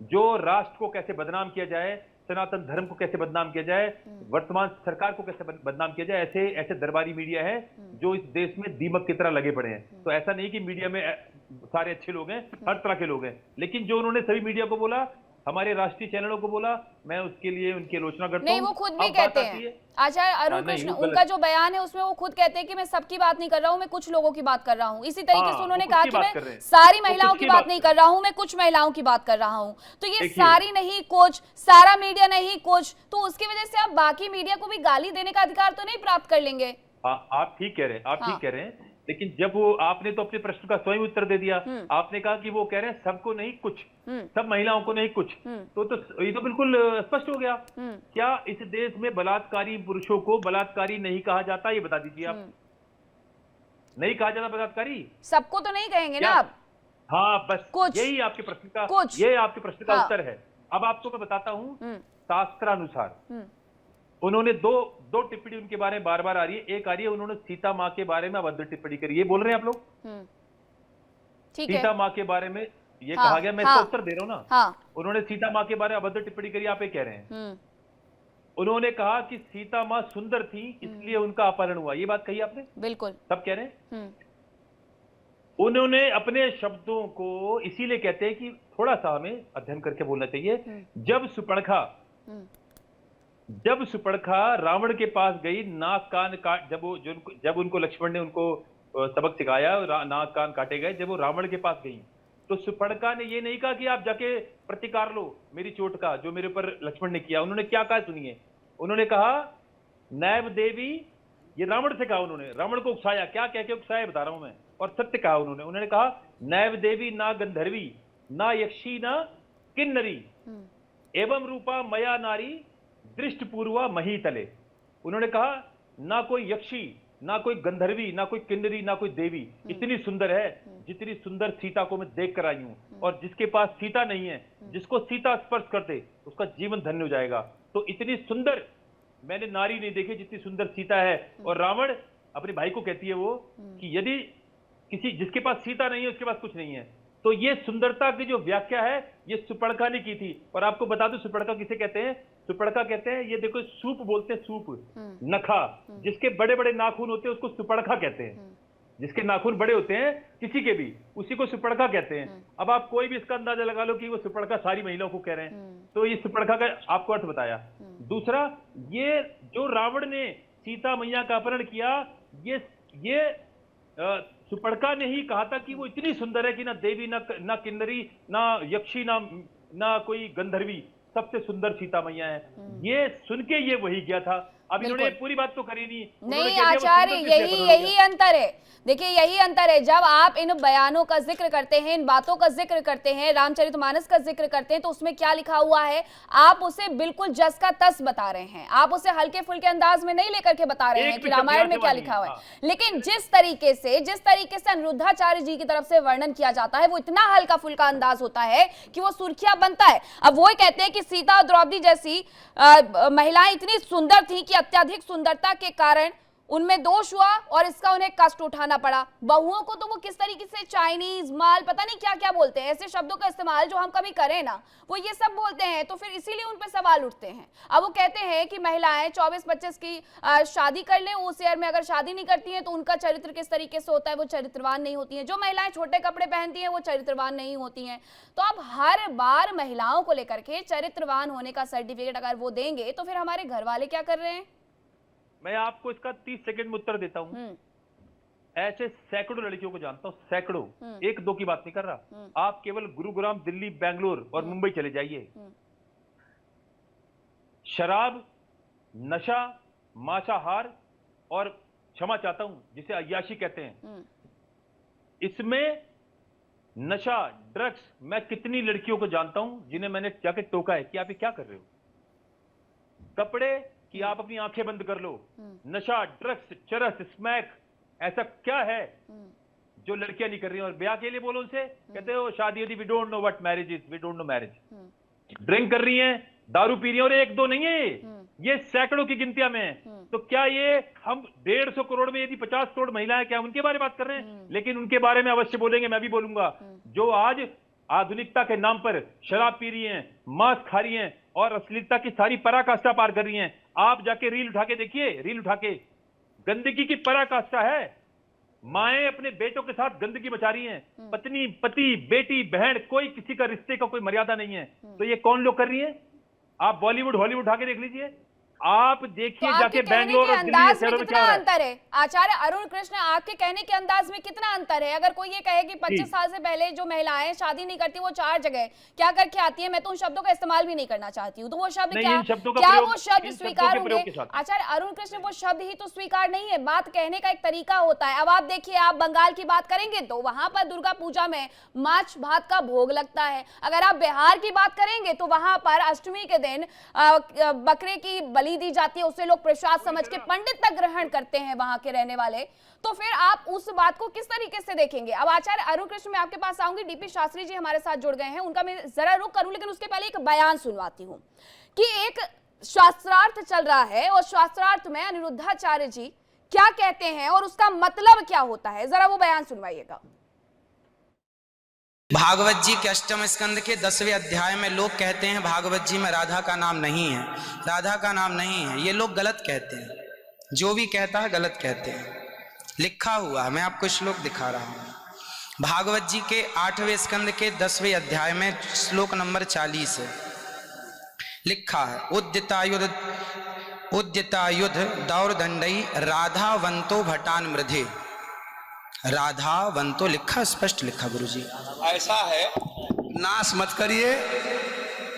जो राष्ट्र को कैसे बदनाम किया जाए, सनातन धर्म को कैसे बदनाम किया जाए, वर्तमान सरकार को कैसे बदनाम किया जाए, ऐसे दरबारी मीडिया है जो इस देश में दीमक की तरह लगे पड़े हैं। तो ऐसा नहीं कि मीडिया में सारे अच्छे लोग हैं, हर तरह के लोग हैं। लेकिन जो उन्होंने सभी मीडिया को बोला हमारे राष्ट्रीय चैनलों को बोला, मैं उसके लिए उनकी आलोचना करता हूं। नहीं, वो खुद भी अब बात कहते आती हैं, है, आचार्य अरुण नहीं, कृष्ण, वो गलत उनका जो बयान है उसमें वो खुद कहते हैं कि मैं सबकी बात नहीं कर रहा हूँ, मैं कुछ लोगों की बात कर रहा हूँ। इसी तरीके से हाँ, उन्होंने वो कहा कुछ की कि बात मैं कर रहे हैं, सारी वो महिलाओं कुछ की की बात बात नहीं कर कर रहा हूँ, मैं कुछ महिलाओं की बात कर रहा हूँ। तो ये देखिए, सारी नहीं कुछ, सारा मीडिया नहीं कुछ, तो उसकी वजह से आप बाकी मीडिया को भी गाली देने का अधिकार तो नहीं प्राप्त कर लेंगे। आप ठीक कह रहे हैं, आप हाँ। ठीक कह रहे हैं, लेकिन जब वो आपने तो अपने प्रश्न का स्वयं उत्तर दे दिया। आपने कहा कि वो कह रहे हैं सबको नहीं कुछ, सब महिलाओं को नहीं कुछ, तो ये तो बिल्कुल स्पष्ट हो गया। क्या इस देश में बलात्कारी पुरुषों को बलात्कारी नहीं कहा जाता, ये बता दीजिए आप। नहीं कहा जाता बलात्कारी? सबको तो नहीं कहेंगे ना क्या? आप। हाँ, बस कुछ, यही आपके प्रश्न का कुछ, ये आपके प्रश्न का हाँ। उत्तर है। अब आपको मैं बताता हूं, शास्त्रानुसार उन्होंने दो टिप्पणी उनके बारे में बार बार आ रही है। एक आ रही है, उन्होंने सीता माँ के बारे में अभद्र टिप्पणी करी, ये बोल रहे हैं आप लोग। ठीक है, सीता माँ के बारे में ये हाँ, कहा गया, मैं हाँ, इसका उत्तर दे रहा हूं ना। हाँ, उन्होंने सीता माँ के बारे में अभद्र टिप्पणी करी, आप ये कह रहे हैं। उन्होंने कहा कि सीता माँ सुंदर थी इसलिए उनका अपहरण हुआ, ये बात कही आपने? बिल्कुल। सब कह रहे हैं। उन्होंने अपने शब्दों को इसीलिए कहते हैं कि थोड़ा सा हमें अध्ययन करके बोलना चाहिए। जब सुपर्णखा रावण के पास गई, नाक कान काट, जब उनको लक्ष्मण ने उनको सबक सिखाया, नाक कान काटे गए, जब वो रावण के पास गई तो सुपर्णखा ने ये नहीं कहा कि आप जाके प्रतिकार लो मेरी चोट का, जो मेरे ऊपर लक्ष्मण ने किया। उन्होंने क्या कहा सुनिए, उन्होंने कहा नैव देवी, ये रावण से कहा, उन्होंने रावण को उकसाया, क्या कह के उकसाया बता रहा हूं मैं, और सत्य कहा उन्होंने कहा नैव देवी ना गंधर्वी ना यक्षी ना किन्नरी एवं रूपा मया नारी दृष्ट पूर्वा मही तले। उन्होंने कहा ना कोई यक्षी, ना कोई गंधर्वी, ना कोई किन्नरी, ना कोई देवी इतनी सुंदर है जितनी सुंदर सीता को मैं देख कर आई हूं, और जिसके पास सीता नहीं है, जिसको सीता स्पर्श कर दे उसका जीवन धन्य हो जाएगा। तो इतनी सुंदर मैंने नारी नहीं देखी जितनी सुंदर सीता है। और रावण अपने भाई को कहती है वो कि यदि जिसके पास सीता नहीं है उसके पास कुछ नहीं है। तो ये सुंदरता की जो व्याख्या है ये सुपर्णखा ने की थी। और आपको बता दूं सुपर्णखा किसे कहते हैं? सुपर्णखा कहते हैं, ये देखो सूप बोलते हैं, सूप नखा, जिसके बड़े बड़े नाखून होते हैं उसको सुपर्णखा कहते हैं। जिसके नाखून बड़े होते हैं किसी के भी, उसी को सुपर्णखा कहते हैं। अब आप कोई भी इसका अंदाजा लगा लो कि वो सुपर्णखा सारी महिलाओं को कह रहे हैं। तो ये सुपर्णखा का आपको अर्थ बताया। दूसरा, ये जो रावण ने सीता मैया का अपहरण किया, ये सुपर्णखा ने ही कहा था कि वो इतनी सुंदर है कि ना देवी ना किन्नरी ना यक्षी ना कोई गंधर्वी, सबसे सुंदर सीता मैया है। ये सुन के ये वही गया था। अब इन्होंने पूरी बात तो करी नहीं आचार्य, यही अंतर है। देखिए यही अंतर है, जब आप इन बयानों का जिक्र करते हैं, इन बातों का जिक्र करते हैं, रामचरितमानस का जिक्र करते हैं, तो उसमें क्या लिखा हुआ है आप उसे बिल्कुल जस का तस बता रहे हैं। आप उसे हल्के फुल्के अंदाज में नहीं लेकर के बता रहे हैं कि रामायण में क्या लिखा हुआ है। लेकिन जिस तरीके से अनिरुद्धाचार्य जी की तरफ से वर्णन किया जाता है वो इतना हल्का फुल्का अंदाज होता है कि वो सुर्खियां बनता है। अब वो कहते हैं कि सीता और द्रौपदी जैसी महिलाएं इतनी सुंदर थी कि अत्यधिक सुंदरता के कारण उनमें दोष हुआ और इसका उन्हें कष्ट उठाना पड़ा। बहुओं को तो वो किस तरीके से चाइनीज माल, पता नहीं क्या क्या बोलते हैं, ऐसे शब्दों का इस्तेमाल जो हम कभी करें ना, वो ये सब बोलते हैं। तो फिर इसीलिए उन पे सवाल उठते हैं। अब वो कहते हैं कि महिलाएं 24-25 की शादी कर लें, उस ईयर में अगर शादी नहीं करती हैं तो उनका चरित्र किस तरीके से होता है, वो चरित्रवान नहीं होती हैं। जो महिलाएं छोटे कपड़े पहनती हैं वो चरित्रवान नहीं होती हैं। तो अब हर बार महिलाओं को लेकर के चरित्रवान होने का सर्टिफिकेट अगर वो देंगे तो फिर हमारे घर वाले क्या कर रहे हैं? मैं आपको इसका 30 सेकंड में उत्तर देता हूं। ऐसे सैकड़ों लड़कियों को जानता हूं, सैकड़ों, एक दो की बात नहीं कर रहा। आप केवल गुरुग्राम, दिल्ली, बेंगलोर और मुंबई चले जाइए। शराब, नशा, मांसाहार और क्षमा चाहता हूं जिसे अय्याशी कहते हैं, इसमें नशा, ड्रग्स, मैं कितनी लड़कियों को जानता हूं जिन्हें मैंने जाके टोका है कि आप ये क्या कर रहे हो। कपड़े कि आप अपनी आंखें बंद कर लो, नशा, ड्रग्स, चरस, स्मैक, ऐसा क्या है जो लड़कियां नहीं कर रही हैं? और ब्याह के लिए बोलो उनसे, कहते हो शादी यदि we don't know what marriage is, we don't know marriage. Drink कर रही हैं, दारू पी रही हैं, और एक दो नहीं है ये सैकड़ों की गिनतियां में। तो क्या ये हम 150 करोड़ में यदि 50 करोड़ महिलाएं, क्या उनके बारे में बात कर रहे हैं? लेकिन उनके बारे में अवश्य बोलेंगे, मैं भी बोलूंगा, जो आज आधुनिकता के नाम पर शराब पी रही हैं, मांस खा रही हैं और अश्लीलता की सारी पराकाष्ठा पार कर रही हैं। आप जाके रील उठा के देखिए, रील उठा के, गंदगी की पराकाष्ठा है। माएं अपने बेटों के साथ गंदगी मचा रही हैं, पत्नी, पति, बेटी, बहन, कोई किसी का रिश्ते का कोई मर्यादा नहीं है। तो ये कौन लोग कर रही हैं? आप बॉलीवुड हॉलीवुड उठा के देख लीजिए, आप देखिए तो जाके आपके कहने बैंगलोर के और दिल्ली अंदाज शहरों में में कितना क्या हो रहा है। अंतर है? आचार्य अरुण कृष्ण, आपके कहने के अंदाज में कितना अंतर है? अगर कोई ये कहे कि 25 साल से पहले जो महिलाएं शादी नहीं करती वो 4 जगह क्या करके आती है, मैं तो उन शब्दों का इस्तेमाल भी नहीं करना चाहती हूँ, तो वो शब्द नहीं, क्या इन शब्दों का क्या प्रयोग- वो शब्द इन शब्दों स्वीकार के होंगे? प्रयोग के साथ। आचार्य अरुण कृष्ण, वो शब्द ही तो स्वीकार नहीं है, बात कहने का एक तरीका होता है। अब आप देखिए, आप बंगाल की बात करेंगे तो वहां पर दुर्गा पूजा में माछ भात का भोग लगता है। अगर आप बिहार की बात करेंगे तो वहां पर अष्टमी के दिन बकरे की बलि दी जाती है, उसे लोग प्रसाद समझ के पंडित तक ग्रहण करते हैं वहां के रहने वाले। तो फिर आप उस बात को किस तरीके से देखेंगे? अब आचार्य अरुण कृष्ण, मैं आपके पास आऊंगी। डीपी शास्त्री जी हमारे साथ जुड़ गए हैं, उनका मैं जरा रुक करूं, लेकिन उसके पहले एक बयान सुनवाती हूं कि एक शास्त्रार्थ चल रहा है और शास्त्रार्थ में अनिरुद्धाचार्य जी क्या कहते हैं और उसका मतलब क्या होता है, जरा वो बयान सुनवाइएगा। भागवत जी के अष्टम स्कंद के 10वें अध्याय में लोग कहते हैं भागवत जी में राधा का नाम नहीं है, राधा का नाम नहीं है। ये लोग गलत कहते हैं, जो भी कहता है गलत कहते हैं। लिखा हुआ है, मैं आपको श्लोक दिखा रहा हूं। भागवत जी के 8वें स्कंद के 10वें अध्याय में श्लोक नंबर 40 है, लिखा है उद्यतायुध दौरदंडई राधावंतो भटान मृधे। राधावंतो लिखा, स्पष्ट लिखा गुरुजी। ऐसा है, नाश मत करिए।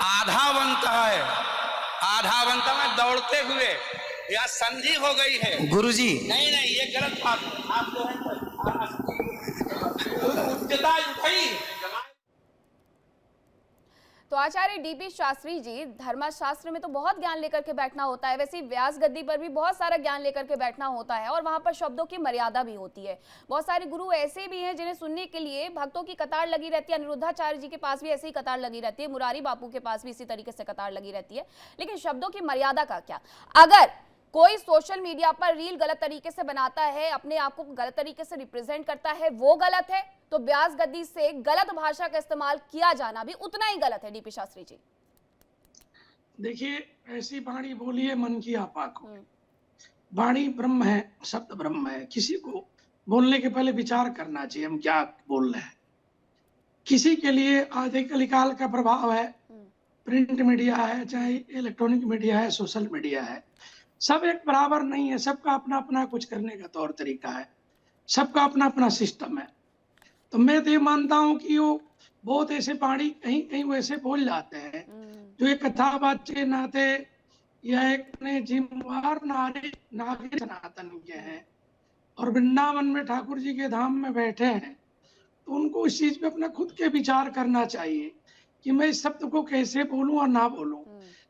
आधावंत है, आधावंत में दौड़ते हुए या संधि हो गई है गुरुजी। नहीं नहीं, ये गलत बात है। आप जो है उच्चता उठाई। तो आचार्य डीपी शास्त्री जी, धर्मशास्त्र में तो बहुत ज्ञान लेकर के बैठना होता है, वैसे ही व्यास गद्दी पर भी बहुत सारा ज्ञान लेकर के बैठना होता है और वहां पर शब्दों की मर्यादा भी होती है। बहुत सारे गुरु ऐसे भी हैं जिन्हें सुनने के लिए भक्तों की कतार लगी रहती है। अनिरुद्धाचार्य जी के पास भी ऐसी ही कतार लगी रहती है, मुरारी बापू के पास भी इसी तरीके से कतार लगी रहती है। लेकिन शब्दों की मर्यादा का क्या? अगर कोई सोशल मीडिया पर रील गलत तरीके से बनाता है, अपने आप को गलत तरीके से रिप्रेजेंट करता है, वो गलत है, तो व्यास गद्दी से गलत भाषा का इस्तेमाल किया जाना भी उतना ही गलत है। डीपी शास्त्री जी, देखिए, ऐसी वाणी बोलिए मन की आपा को। वाणी ब्रह्म है, शब्द ब्रह्म है। किसी को बोलने के पहले विचार करना चाहिए हम क्या बोल रहे हैं। किसी के लिए आधे कलिकाल का प्रभाव है, प्रिंट मीडिया है, चाहे इलेक्ट्रॉनिक मीडिया है, सोशल मीडिया है, सब एक बराबर नहीं है। सबका अपना अपना कुछ करने का तौर तरीका है, सबका अपना अपना सिस्टम है। तो मैं तो ये मानता हूँ कि वो बहुत ऐसे वाणी कहीं कहीं वैसे बोल जाते हैं जो एक कथावाद के नाते या एक जिम्मेवार नागरिक सनातन के हैं और वृंदावन में ठाकुर जी के धाम में बैठे हैं, तो उनको इस चीज पे अपना खुद के विचार करना चाहिए कि मैं इस शब्द को कैसे बोलूं और ना बोलूं।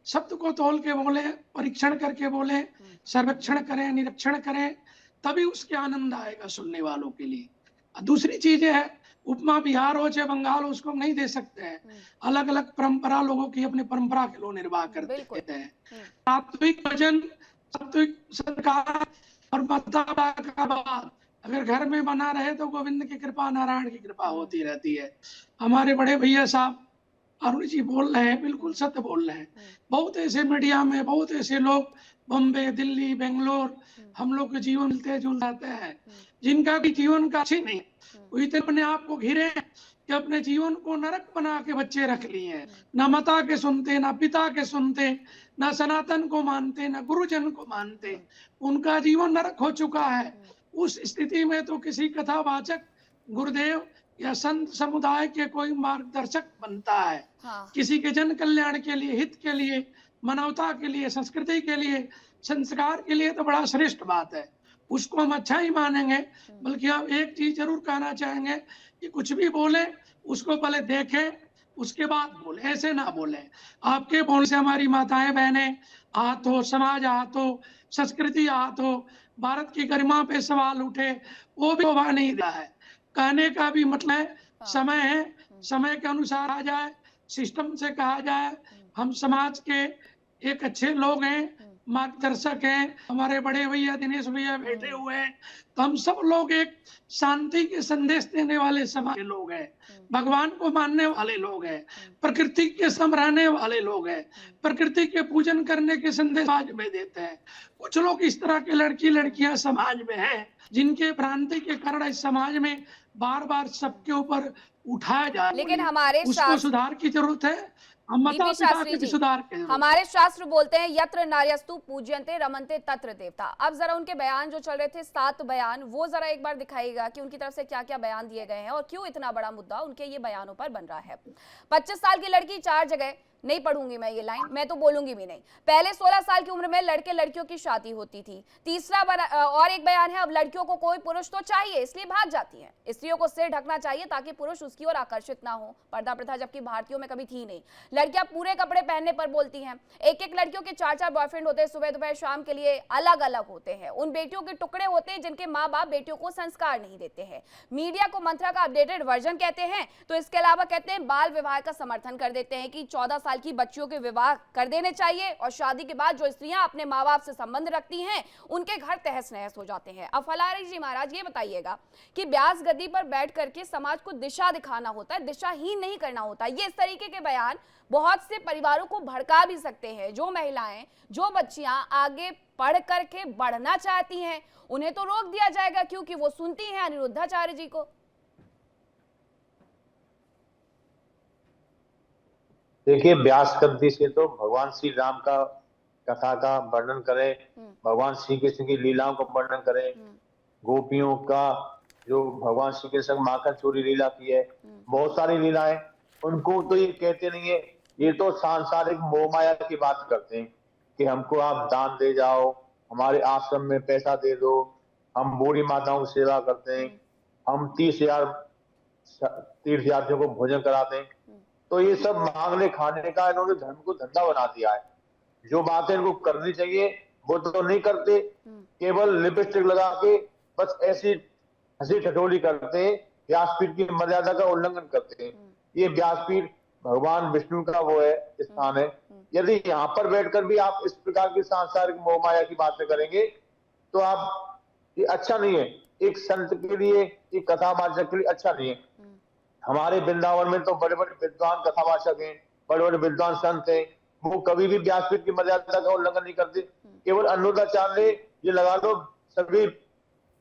शब्द को तौल के बोले, परीक्षण करके बोले, सर्वेक्षण करें, निरीक्षण करें, तभी उसके आनंद आएगा सुनने वालों के लिए। दूसरी चीज है, उपमा बिहार हो चाहे बंगाल हो, उसको नहीं दे सकते हैं। अलग अलग परंपरा, लोगों की अपनी परंपरा के लोग निर्वाह करते हैं। सात्विक भजन, सात्विक सरकार और मताबा का बाद अगर घर में बना रहे तो गोविंद की कृपा, नारायण की कृपा होती रहती है। हमारे बड़े भैया साहब अरुण जी बोल रहे हैं, बिल्कुल सत्य बोल रहे हैं। बहुत ऐसे मीडिया में बहुत ऐसे लोग बॉम्बे, दिल्ली, बेंगलोर हम लोग के जीवन मिलते जुल जाते हैं, जिनका भी जीवन का अच्छी नहीं, वो इतने अपने आप को घिरे कि अपने जीवन को नरक बना के बच्चे रख लिए हैं। ना माता के सुनते, ना पिता के सुनते, ना सनातन को मानते, ना गुरुजन को मानते। उनका जीवन नरक हो चुका है। उस स्थिति में तो किसी कथावाचक, गुरुदेव या संत समुदाय के कोई मार्गदर्शक बनता है। किसी के जन कल्याण के लिए, हित के लिए, मानवता के लिए, संस्कृति के लिए, संस्कार के लिए तो बड़ा श्रेष्ठ बात है, उसको हम अच्छा ही मानेंगे। बल्कि हम एक चीज जरूर कहना चाहेंगे कि कुछ भी बोले उसको पहले देखें, उसके बाद बोले, ऐसे ना बोले। आपके बोलने से हमारी माताएं बहनें आहत हो, समाज आहत हो, संस्कृति आहत हो, भारत की गरिमा पे सवाल उठे, वो भी शोभा नहीं दिया है। कहने का भी मतलब समय है, समय के अनुसार आ जाए, सिस्टम से कहा जाए हम समाज के एक अच्छे लोग हैं, मार्गदर्शक हैं, हमारे बड़े भैया दिनेश भैया बैठे हुए हैं, तो हम सब लोग एक शांति के संदेश देने वाले समाज के लोग हैं, भगवान को मानने वाले लोग हैं, प्रकृति के समझाने वाले लोग हैं, प्रकृति के पूजन करने के संदेश समाज में देते हैं। कुछ लोग इस तरह के लड़की लड़कियां समाज में हैं जिनके भ्रांति के कारण इस समाज में बार बार सबके ऊपर उठाया जा रहा है। लेकिन हमारे उसको सुधार की जरूरत है। हम माता बीपी पिता शास्त्री के जी, भी सुधार के जरूरत है। हमारे शास्त्र बोलते हैं यत्र नार्यस्तु पूज्यन्ते रमन्ते तत्र देवता। अब जरा उनके बयान जो चल रहे थे 7 बयान, वो जरा एक बार दिखाइएगा कि उनकी तरफ से क्या क्या बयान दिए गए हैं और क्यों इतना बड़ा मुद्दा उनके ये बयानों पर बन रहा है। 25 साल की लड़की 4 जगह, नहीं पढ़ूंगी मैं ये लाइन, मैं तो बोलूंगी भी नहीं। पहले 16 साल की उम्र में लड़के लड़कियों की शादी होती थी। तीसरा और एक बयान है, अब लड़कियों को कोई पुरुष तो चाहिए इसलिए भाग जाती हैं। स्त्रियों को सिर ढकना चाहिए ताकि पुरुष उसकी ओर आकर्षित ना हो। पर्दा प्रथा जबकि भारतीयों में कभी थी नहीं। लड़कियां पूरे कपड़े पहनने पर बोलती हैं। एक एक लड़कियों के 4-4 बॉयफ्रेंड होते हैं, सुबह दोपहर शाम के लिए अलग अलग होते हैं। उन बेटियों के टुकड़े होते हैं जिनके माँ बाप बेटियों को संस्कार नहीं देते हैं। मीडिया को मंत्रा का अपडेटेड वर्जन कहते हैं, तो इसके अलावा कहते हैं बाल विवाह का समर्थन कर देते हैं कि 14 साल की बच्चियों के विवाह कर देने चाहिए और शादी के बाद जो स्त्रियां अपने माँ बाप से संबंध रखती हैं उनके घर तहस नहस हो जाते हैं। अब फलारी जी महाराज ये बताइएगा कि ब्यास गद्दी पर बैठ करके समाज को दिशा दिखाना होता है, दिशाहीन नहीं करना होता। ये इस तरीके के बयान बहुत से परिवारों को भड़का भी सकते हैं। जो महिलाएं, जो बच्चियां आगे पढ़ करके बढ़ना चाहती हैं उन्हें तो रोक दिया जाएगा क्योंकि वो सुनती हैं अनिरुद्धाचार्य जी को। देखिए, व्यास गद्दी से तो भगवान श्री राम का कथा का वर्णन करें, भगवान श्री कृष्ण की लीलाओं का वर्णन करें, गोपियों का जो भगवान श्री कृष्ण माखन चोरी लीला की है, बहुत सारी लीलाएं, उनको तो ये कहते नहीं है। ये तो सांसारिक मोह माया की बात करते हैं कि हमको आप दान दे जाओ, हमारे आश्रम में पैसा दे दो, हम बूढ़ी माताओं की सेवा करते हैं, हम 30,000 तीर्थयात्रियों को भोजन कराते हैं। तो ये सब मांगने खाने का इन्होंने धर्म को धंधा बना दिया है। जो बातें इनको करनी चाहिए वो तो नहीं करते, केवल लिपस्टिक लगा के बस ऐसी हंसी ठिठोली करते हैं, व्यासपीठ की मर्यादा का उल्लंघन करते हैं। ये व्यासपीठ भगवान विष्णु का वो है स्थान है। यदि यहाँ पर बैठकर भी आप इस प्रकार की सांसारिक मोह माया की बातें करेंगे तो आप, ये अच्छा नहीं है। एक संत के लिए, एक कथावाचक के लिए अच्छा नहीं है। हमारे वृंदावन में तो बड़े बड़े विद्वान कथावाचक हैं, बड़े बड़े विद्वान संत हैं, वो कभी भी व्यासपीठ की मर्यादा का उल्लंघन नहीं करते। केवल अनिरुद्धाचार्य ने ये लगा लो सभी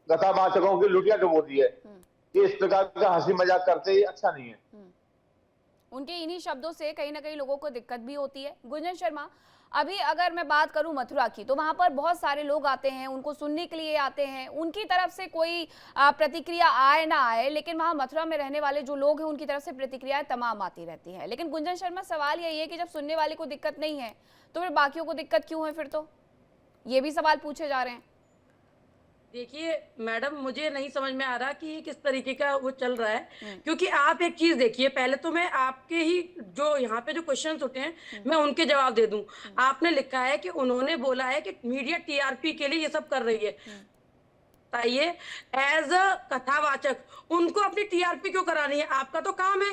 कथावाचकों की लुटिया डुबो दी है। ये इस प्रकार का हंसी मजाक करते, ये अच्छा नहीं है। उनके इन्हीं शब्दों से कहीं ना कहीं लोगों को दिक्कत भी होती है। गुंजन शर्मा, अभी अगर मैं बात करूं मथुरा की, तो वहां पर बहुत सारे लोग आते हैं, उनको सुनने के लिए आते हैं। उनकी तरफ से कोई प्रतिक्रिया आए ना आए, लेकिन वहां मथुरा में रहने वाले जो लोग हैं उनकी तरफ से प्रतिक्रियाएं तमाम आती रहती हैं। लेकिन गुंजन शर्मा, सवाल यही है कि जब सुनने वाले को दिक्कत नहीं है तो फिर बाकियों को दिक्कत क्यों है? फिर तो ये भी सवाल पूछे जा रहे हैं। देखिए मैडम, मुझे नहीं समझ में आ रहा कि ये किस तरीके का वो चल रहा है। क्योंकि आप एक चीज देखिए, पहले तो मैं आपके ही जो यहाँ पे जो क्वेश्चंस उठे हैं मैं उनके जवाब दे दूं। आपने लिखा है कि उन्होंने बोला है कि मीडिया टीआरपी के लिए ये सब कर रही है। बताइए, एज अ कथावाचक उनको अपनी टीआरपी क्यों करानी है? आपका तो काम है,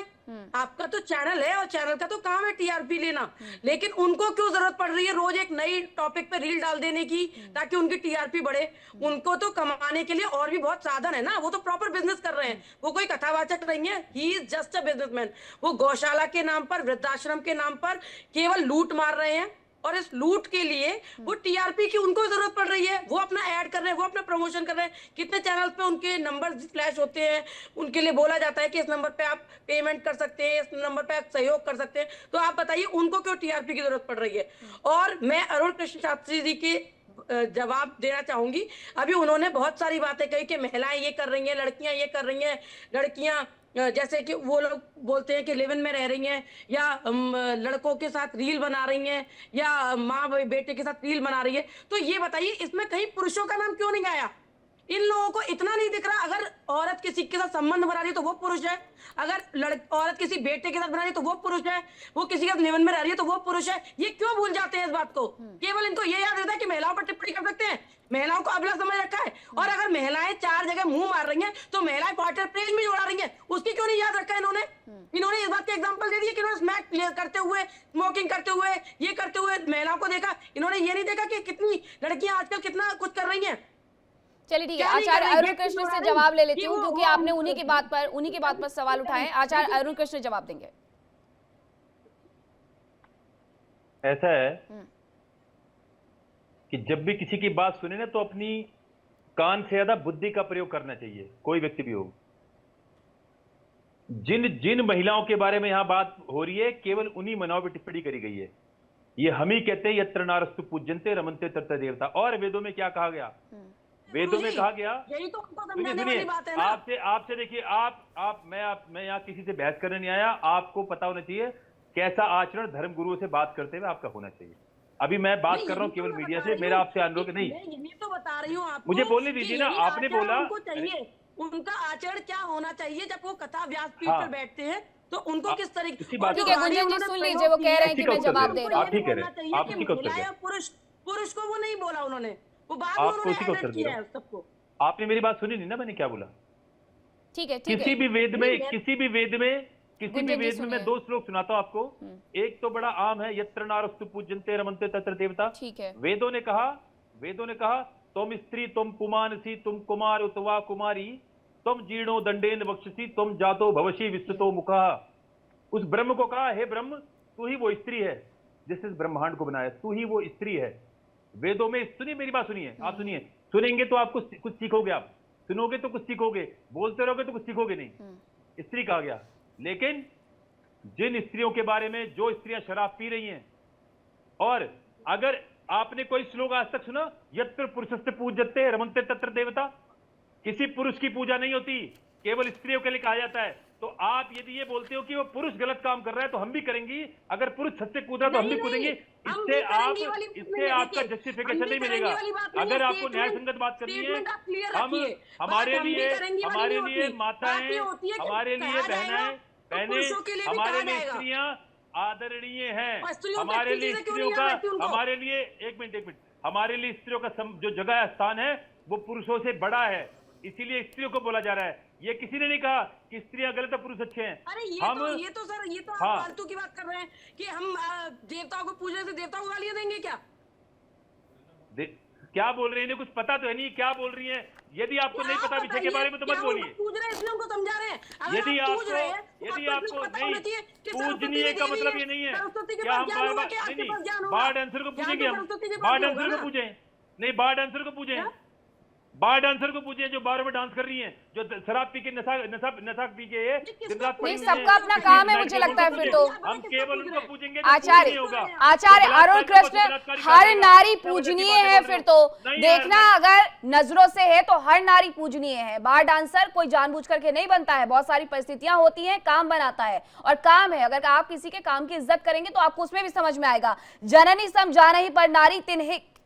आपका तो चैनल है और चैनल का तो काम है टीआरपी लेना। लेकिन उनको क्यों जरूरत पड़ रही है रोज एक नई टॉपिक पे रील डाल देने की ताकि उनकी टीआरपी बढ़े? उनको तो कमाने के लिए और भी बहुत साधन है ना, वो तो प्रॉपर बिजनेस कर रहे हैं। वो कोई कथावाचक नहीं है, he is just a businessman. वो गौशाला के नाम पर, वृद्धाश्रम के नाम पर केवल लूट मार रहे हैं और इस लूट के लिए वो टीआरपी की उनको जरूरत पड़ रही है। वो अपना ऐड कर रहे हैं, वो अपना प्रमोशन कर रहे हैं। कितने चैनल पे उनके नंबर फ्लैश होते हैं, उनके लिए बोला जाता है कि इस नंबर पे आप पेमेंट कर सकते हैं, इस नंबर पे आप सहयोग कर सकते हैं। तो आप बताइए उनको क्यों टीआरपी की जरूरत पड़ रही है? और मैं अरुण कृष्ण शास्त्री जी के जवाब देना चाहूंगी। अभी उन्होंने बहुत सारी बातें कही कि महिलाएं ये कर रही हैं, लड़कियां ये कर रही हैं, लड़कियां जैसे कि वो लोग बोलते हैं कि लिव इन में रह रही हैं, या लड़कों के साथ रील बना रही हैं, या माँ बेटे के साथ रील बना रही है। तो ये बताइए, इसमें कहीं पुरुषों का नाम क्यों नहीं आया? इन लोगों को इतना नहीं दिख रहा? अगर औरत किसी के साथ संबंध बना रही है तो वो पुरुष है, अगर औरत किसी बेटे के साथ बना रही है तो वो पुरुष है, वो किसी के साथ लिव इन में रह रही है तो वो पुरुष है। ये क्यों भूल जाते हैं इस बात को? केवल इनको ये याद रहता है कि महिलाओं पर टिप्पणी कर सकते हैं, महिलाओं को अबला समझ रखा है। और अगर महिलाएं 4 जगह मुंह मार रही हैं तो महिलाएं क्वार्टर पेज में जोड़ा रही हैं, उसकी क्यों नहीं याद रखा है इन्होंने? इन्होंने इस बात का एग्जांपल दे दिया कि इन्होंने स्मैक करते हुए, स्मोकिंग करते हुए, ये करते हुए महिलाओं को देखा। इन्होंने ये नहीं देखा कि कितनी लड़कियां आजकल कितना कुछ कर रही हैं। चलिए ठीक है, क्या नहीं आचार्य कर रही, अरुण ये कृष्ण क्यों से बता रही? जवाब ले लेती कि हूँ, वो- क्योंकि वो- आपने उन्हीं की बात पर सवाल उठाए। आचार्य अरुण कृष्ण जवाब देंगे। ऐसा है कि जब भी किसी की बात सुने ना, तो अपनी कान से ज्यादा बुद्धि का प्रयोग करना चाहिए, कोई व्यक्ति भी हो। जिन जिन महिलाओं के बारे में यहां बात हो रही है, केवल उन्हीं महिलाओं पर टिप्पणी करी गई है। ये हम ही कहते हैं यत्र नारस्तु पूज्यन्ते रमन्ते तत्र देवता। और वेदों में क्या कहा गया? वेदों में कहा गया, यही तो उनको सुनिए समझाने वाली सुनिए, बात है ना। आपसे देखिए, मैं यहाँ किसी से बहस करने नहीं आया। आपको पता होना चाहिए कैसा आचरण धर्म गुरुओं से बात करते हुए आपका होना चाहिए। अभी मैं बात नहीं, कर रहा हूँ यही तो केवल मैं मीडिया बता से, रही मेरा हूँ आपसे अनुरोध कि नहीं। मैं यही तो बता रही हूँ आपको मुझे बोलने कि दीजिए ना, यही आपने आचरण बोला। उनको चाहिए। उनका आचरण क्या होना चाहिए जब वो कथा व्यासपीठ हाँ। पर बैठते हैं, तो उनको किस तरीके इसी और बात जो ठीक है, वाणी गुंजन जी उन्होंने सुन प्रयोग लीजिए, वो की कह है, रहे हैं कि इसी का मैं उत्तर जवाब दे दे रहे रहा हो। हूँ। आप ठीक कह रहे बोलना हैं, चाहिए आप कि इसी का उत्तर महिला दे। या पुरुष को वो नहीं बोला उन्होंने, वो बाद में आपको उन्होंने इसी का एडिट उत्तर दे किया रहा है हूँ। सबको। आपने मेरी बात सुनी नहीं ना, मैंने क्या बोला? ठीक है, ठीक किसी है, भी वेद में, नहीं, मैं- किसी भी वेद में गुंजन जी मैं सुनिए। 2 श्लोक सुनाता हूं आपको। एक तो बड़ा आम है, यत्र नारस्तु पूज्यन्ते रमन्ते तत्र देवता। ठीक है। वेदों ने कहा तुम स्त्री, तुम पुमानसी, तुम कुमार उतवा कुमारी, तुम जीर्णो दंडेन वक्षसी, तुम जातो भवशी विस्तृतो मुखा। उस ब्रह्म को कहा, हे ब्रह्म, तू ही वो स्त्री है जिसने इस ब्रह्मांड को बनाया, तू ही वो स्त्री है। वेदों में, सुनिए मेरी बात, सुनिए आप, सुनिए, सुनेंगे तो आपको कुछ सीखोगे, आप सुनोगे तो कुछ सीखोगे, बोलते रहोगे तो कुछ सीखोगे नहीं। स्त्री कहा गया। लेकिन जिन स्त्रियों के बारे में, जो स्त्रियां शराब पी रही हैं, और अगर आपने कोई श्लोक आज तक सुना, यत्र पुरुषस्य पूज्यते रमन्ते तत्र देवता, किसी पुरुष की पूजा नहीं होती, केवल स्त्रियों के लिए कहा जाता है। तो आप यदि ये बोलते हो कि वो पुरुष गलत काम कर रहा है, तो हम भी करेंगे। अगर पुरुष छत से कूद रहा है तो हम भी नहीं, कूदेंगे। हम इससे भी करेंगे वाली बात इससे नहीं है, आपका देखिए, जस्टिफिकेशन हम भी नहीं करेंगे मिलेगा। वाली बात नहीं है, अगर आपको न्याय statement- संगत बात करनी है, statement आप clear हम रखिए। हमारे बात हम भी लिए, करेंगे वाली हमारे नहीं लिए होती। माताएं, बात ये होती है कि हमारे लिए कहा जाएगा बहनें, तो पुरुषों के लिए भी हमारे कहा लिए जाएगा। स्त्रियां आदरणीय हैं। और स्त्रियों पे हमारे अच्छी लिए चीजें क्यों स्त्रियों नहीं का, याद रहती उनको? हमारे लिए, एक मिनट, हमारे लिए स्त्रियों का जो जगह है, स्थान है, वो पुरुषों से बड़ा है। इसीलिए स्त्रियों को बोला जा रहा है। ये किसी ने नहीं कहा कि स्त्रियां गलत है, पुरुष अच्छे हैं। अरे ये तो सर, ये तो आप हाँ। फालतू की बात कर रहे हैं कि हम देवताओं को पूजने से देवताओं को गालियां देंगे क्या? क्या बोल रही है, इन्हें कुछ पता तो है नहीं क्या बोल रही है। यदि आपको नहीं पता विषय के बारे में तो मत बोलिए। पूज रहे हैं इसलिए उनको समझा रहे हैं। अगर यदि आप पूज आपको, रहे हैं, तो यदि आपको आपको पता होना चाहिए कि नहीं, सरस्वती पूजनीय भी का देवी मतलब है। ये नहीं है सरस्वती के क्या पास हम ज्ञान होगा बार कि आपके नहीं, पास ज्ञान होगा। बार डांसर को ज्ञान पूजेंगे, तो हम सरस्वती के पास बार ही होगा डांसर को ना। पूजें, नहीं बार डांसर को पूजें, बार डांसर को पूछे जो बारों में डांस कर रही हैं, जो शराब पी के नशा पी के दिन रात नहीं, सबका अपना काम है, मुझे लगता है फिर तो। हम केवल उनको पूजेंगे तो आचार्य पूजनीय होगा। आचार्य तो अरुण बलात्कार कृष्ण, को बलात्कारी हर कहा नारी जाएगा। पूजनीय बातें है बोल फिर रहे तो। हो। नहीं यार, देखना अगर नजरों से है तो हर नारी पूजनीय है। बार डांसर कोई जानबूझ करके नहीं बनता है, बहुत सारी परिस्थितियां होती हैं, काम बनाता है और काम है। अगर आप किसी के काम की इज्जत करेंगे तो आपको उसमें भी समझ में आएगा। जननी सम जानहि पर नारी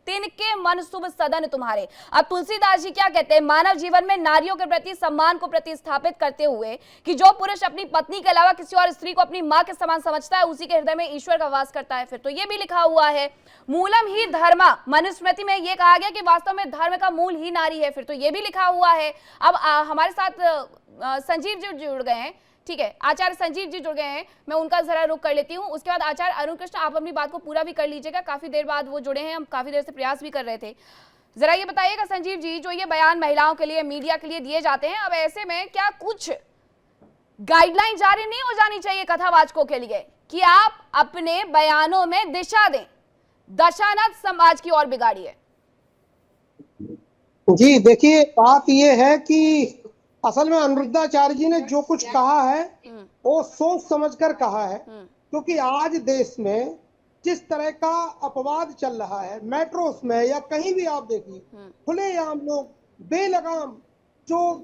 तिनके मन शुभ सदन तुम्हारे। अब तुलसीदास जी क्या कहते हैं, मानव जीवन में नारियों के प्रति सम्मान को प्रतिस्थापित करते हुए कि जो पुरुष अपनी पत्नी के अलावा किसी और स्त्री को अपनी मां के समान समझता है, उसी के हृदय में ईश्वर का वास करता है। फिर तो ये भी लिखा हुआ है, मूलम ही धर्मा। मनुस्मृति में ये कहा गया कि वास्तव में धर्म का मूल ही नारी है। फिर तो ये भी लिखा हुआ है। अब हमारे साथ संजीव जी जुड़ गए हैं, ठीक है, आचार्य संजीव जी जुड़ गए हैं, मैं उनका जरा रुख कर लेती हूँ। उसके बाद आचार्य अरुण कृष्ण, आप अपनी बात को पूरा भी कर लीजिएगा, काफी देर बाद वो जुड़े हैं, हम काफी देर से प्रयास भी कर रहे थे। जरा ये बताइएगा संजीव जी, जो ये बयान महिलाओं के लिए, मीडिया के लिए दिए जाते हैं, अब ऐसे में क्या कुछ गाइडलाइन जारी नहीं हो जानी चाहिए कथावाचकों के लिए कि आप अपने बयानों में दिशा दें, दशा न समाज की और बिगाड़िए? जी देखिए, बात ये है कि असल में अनिरुद्धाचार्य जी ने जो कुछ कहा है वो सोच समझकर कहा है, क्योंकि आज देश में जिस तरह का अपवाद चल रहा है, मेट्रोस में या कहीं भी आप देखिए, खुलेआम लोग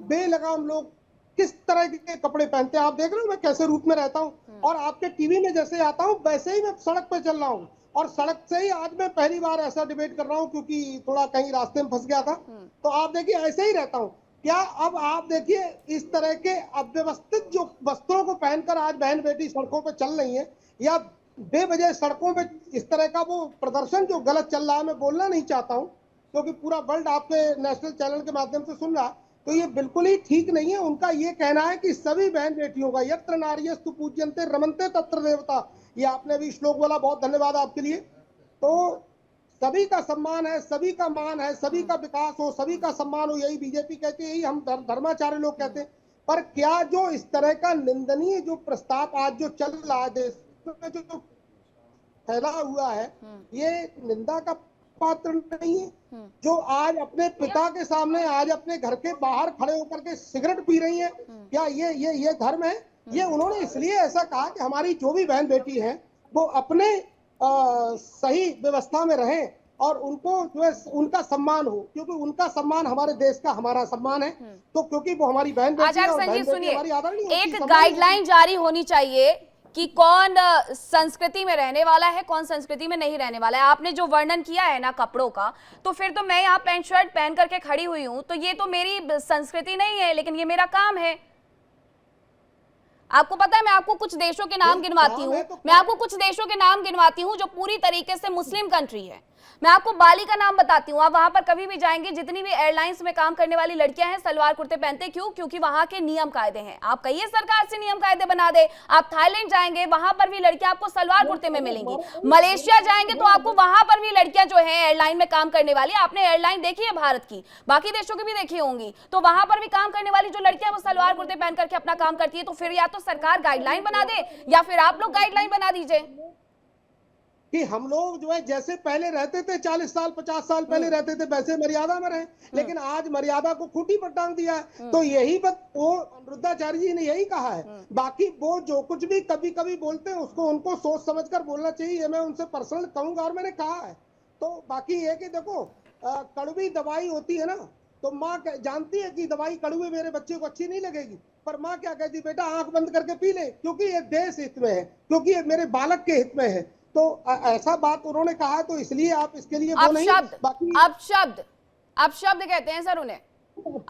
बेलगाम लोग किस तरह के कपड़े पहनते हैं। आप देख रहे हो मैं कैसे रूप में रहता हूँ, और आपके टीवी में जैसे आता हूँ वैसे ही मैं सड़क पे चल रहा हूँ। और सड़क से ही आज मैं पहली बार ऐसा डिबेट कर रहा हूँ, क्योंकि थोड़ा कहीं रास्ते में फंस गया था। तो आप देखिए ऐसे ही रहता हूँ। क्या अब आप देखिए इस तरह के अव्यवस्थित जो वस्त्रों को पहनकर आज बहन बेटी सड़कों पे चल रही है, या बेवजह सड़कों पे इस तरह का वो प्रदर्शन जो गलत चल रहा है, मैं बोलना नहीं चाहता हूँ क्योंकि पूरा वर्ल्ड आपके नेशनल चैनल के माध्यम से सुन रहा है, तो ये बिल्कुल ही ठीक नहीं है। उनका ये कहना है कि सभी बहन बेटियों का यत्र नार्यस्तु पूज्यन्ते रमन्ते तत्र देवता, ये आपने भी श्लोक बोला, बहुत धन्यवाद आपके लिए। तो सभी का सम्मान है, सभी का मान है, सभी का विकास हो, सभी का सम्मान हो, यही बीजेपी कहती है, यही हम धर्माचार्य लोग कहते हैं। पर क्या जो इस तरह का निंदनीय जो प्रस्ताव आज जो चल रहा है देश में, जो फैला हुआ है, ये निंदा का पात्र नहीं है। जो आज अपने पिता के सामने, आज अपने घर के बाहर खड़े होकर के सिगरेट पी रही है, क्या ये धर्म है? ये उन्होंने इसलिए ऐसा कहा कि हमारी जो भी बहन बेटी है वो अपने सही व्यवस्था में रहें और उनको जो है उनका सम्मान हो, क्योंकि उनका सम्मान हमारे देश का हमारा सम्मान है। तो क्योंकि वो हमारी बहन बेटी है, आचार्य संजीव सुनिए, एक एक गाइडलाइन जारी होनी चाहिए कि कौन संस्कृति में रहने वाला है, कौन संस्कृति में नहीं रहने वाला है। आपने जो वर्णन किया है ना कपड़ों का, तो फिर तो मैं यहाँ पैंट शर्ट पहन करके खड़ी हुई हूँ, तो ये तो मेरी संस्कृति नहीं है, लेकिन ये मेरा काम है। आपको पता है, मैं आपको कुछ देशों के नाम गिनवाती हूँ, मैं आपको कुछ देशों के नाम गिनवाती हूँ जो पूरी तरीके से मुस्लिम कंट्री है। मैं आपको बाली का नाम बताती हूँ, आप वहां पर कभी भी जाएंगे, जितनी भी एयरलाइंस में काम करने वाली लड़कियां हैं सलवार कुर्ते पहनते। क्यों? क्योंकि वहां के नियम कायदे हैं। आप कहिए सरकार से नियम कायदे बना दे। आप थाईलैंड जाएंगे, वहां पर भी लड़कियां आपको सलवार कुर्ते में मिलेंगी। मलेशिया जाएंगे तो आपको वहां पर भी लड़कियां जो है एयरलाइन में काम करने वाली, आपने एयरलाइन देखी है भारत की, बाकी देशों की भी देखी होंगी, तो वहां पर भी काम करने वाली जो लड़कियां वो सलवार कुर्ते पहन करके अपना काम करती है। तो फिर या तो सरकार गाइडलाइन बना दे या फिर आप लोग गाइडलाइन बना दीजिए कि हम लोग जो है जैसे पहले रहते थे, 40 साल 50 साल पहले रहते थे, वैसे मर्यादा में रहे। लेकिन आज मर्यादा को खूंटी पर टांग दिया है। तो यही बात वो अनिरुद्धाचार्य जी ने यही कहा है। बाकी वो जो कुछ भी कभी कभी बोलते हैं उसको उनको सोच समझकर बोलना चाहिए, ये मैं उनसे पर्सनल कहूंगा और मैंने कहा है। तो बाकी ये कि देखो, कड़वी दवाई होती है ना, तो माँ जानती है कि दवाई कड़वी मेरे बच्चे को अच्छी नहीं लगेगी, पर माँ क्या कहती, बेटा आंख बंद करके पी ले, क्योंकि ये देश हित में है, क्योंकि ये मेरे बालक के हित में है। तो ऐसा बात उन्होंने कहा, तो इसलिए आप इसके लिए वो नहीं। अपशब्द कहते हैं सर उन्हें,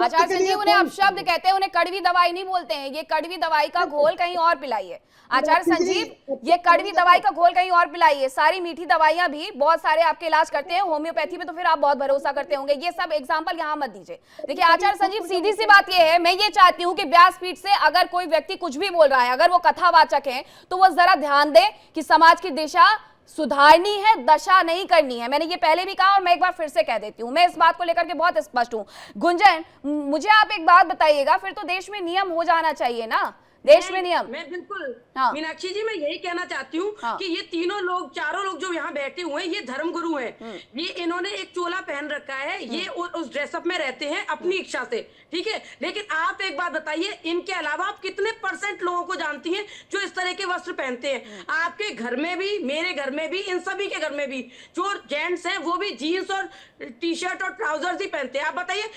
आचार्य संजीव उन्हें अपशब्द कहते हैं, उन्हें कड़वी दवाई नहीं बोलते हैं। ये कड़वी दवाई का घोल कहीं और पिलाइए आचार्य संजीव, ये कड़वी दवाई का घोल कहीं और पिलाइए। सारी मीठी दवाइयां भी बहुत सारे आपके इलाज करते हैं, होम्योपैथी में तो फिर आप बहुत भरोसा करते होंगे। ये सब एग्जाम्पल यहाँ मत दीजिए। देखिए आचार्य संजीव, सीधी सी बात ये है, मैं ये चाहती हूँ कि व्यासपीठ से अगर कोई व्यक्ति कुछ भी बोल रहा है, अगर वो कथावाचक है, तो वो जरा ध्यान दे कि समाज की दिशा सुधारनी है, दशा नहीं करनी है। मैंने ये पहले भी कहा और मैं एक बार फिर से कह देती हूँ, मैं इस बात को लेकर के बहुत स्पष्ट हूँ। गुंजन, मुझे आप एक बात बताइएगा, फिर तो देश में नियम हो जाना चाहिए ना, देश में नियम। मैं बिल्कुल मीनाक्षी जी, मैं यही कहना चाहती हूँ कि ये तीनों लोग, चारों लोग जो यहाँ बैठे हुए हैं, ये धर्मगुरु हैं। ये इन्होंने एक चोला पहन रखा है, ये उस ड्रेसअप में रहते हैं अपनी इच्छा से, ठीक है। लेकिन आप एक बात बताइए, इनके अलावा आप कितने % लोगों को जानती हैं जो इस तरह के वस्त्र पहनते हैं? आपके घर में भी, मेरे घर में भी, इन सभी के घर में भी जो जेंट्स हैं वो भी जीन्स और टी शर्ट और ट्राउजर्स ही पहनते हैं। आप बताइए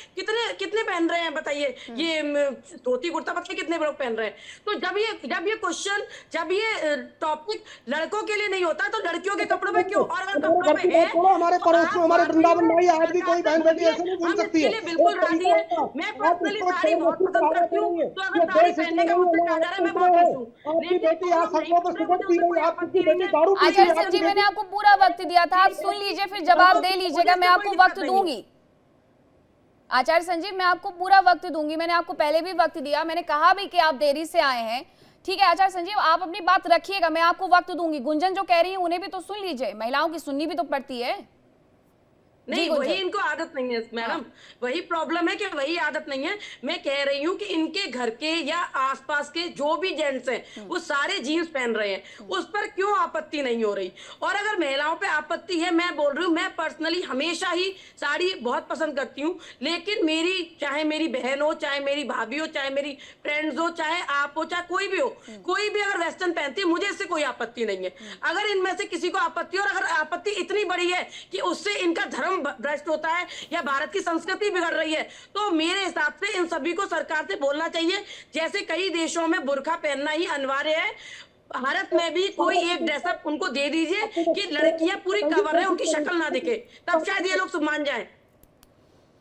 कितने पहन रहे हैं? बताइए, ये धोती कुर्ता पतले कितने लोग पहन रहे हैं? तो जब ये क्वेश्चन, जब ये टॉपिक लड़कों के लिए नहीं होता, तो लड़कियों के कपड़ों में क्यों? और अगर कपड़ों में है, हमारे पड़ोस में, हमारे वृंदावन में आज भी कोई बहन बेटी ऐसे नहीं बोल सकती है। बिल्कुल राजी है। मैं पर्सनली साड़ी बहुत पसंद करती हूँ, तो अगर साड़ी पहनने का मुझसे कहा जा रहा है, मैं बहुत खुश हूँ। आचार्य संजीव, मैंने आपको पूरा वक्त दिया था, आप सुन लीजिए, फिर जवाब दे लीजिएगा। मैं आपको वक्त दूंगी आचार्य संजीव, मैं आपको पूरा वक्त दूंगी। मैंने आपको पहले भी वक्त दिया, मैंने कहा भी कि आप देरी से आए हैं, ठीक है। आचार्य संजीव, आप अपनी बात रखिएगा, मैं आपको वक्त दूंगी। गुंजन जो कह रही है उन्हें भी तो सुन लीजिए, महिलाओं की सुननी भी तो पड़ती है। नहीं, वही इनको आदत नहीं है मैडम, वही प्रॉब्लम है कि वही आदत नहीं है। मैं कह रही हूँ कि इनके घर के या आसपास के जो भी जेंट्स हैं वो सारे जीन्स पहन रहे हैं, उस पर क्यों आपत्ति नहीं हो रही? और अगर महिलाओं पे आपत्ति है, मैं बोल रही हूँ, मैं पर्सनली हमेशा ही साड़ी बहुत पसंद करती हूँ, लेकिन चाहे मेरी बहन हो, चाहे मेरी भाभी हो, चाहे मेरी फ्रेंड्स हो, चाहे आप हो, चाहे कोई भी हो, कोई भी अगर वेस्टर्न पहनती है, मुझे इससे कोई आपत्ति नहीं है। अगर इनमें से किसी को आपत्ति, और अगर आपत्ति इतनी बड़ी है कि उससे इनका धर्म भ्रष्ट होता है या भारत की संस्कृति बिगड़ रही है, तो मेरे हिसाब से इन सभी को सरकार से बोलना चाहिए, जैसे कई देशों में बुर्का पहनना ही अनिवार्य है, भारत में भी कोई एक ड्रेसअप उनको दे दीजिए कि लड़कियां पूरी कवर है, उनकी शक्ल ना दिखे, तब शायद ये लोग मान जाएं।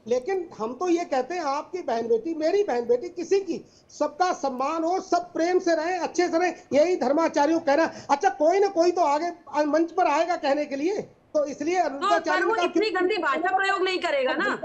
लेकिन हम तो ये कहते हैं, आपकी बहन बेटी, मेरी बहन बेटी, किसी की, सबका सम्मान हो, सब प्रेम से रहे, अच्छे से रहे, यही धर्माचार्यों कहना। अच्छा, कोई ना कोई तो आगे मंच पर आएगा कहने के लिए, तो इसलिए तो इतनी गंदी भाषा प्रयोग नहीं करेगा ना।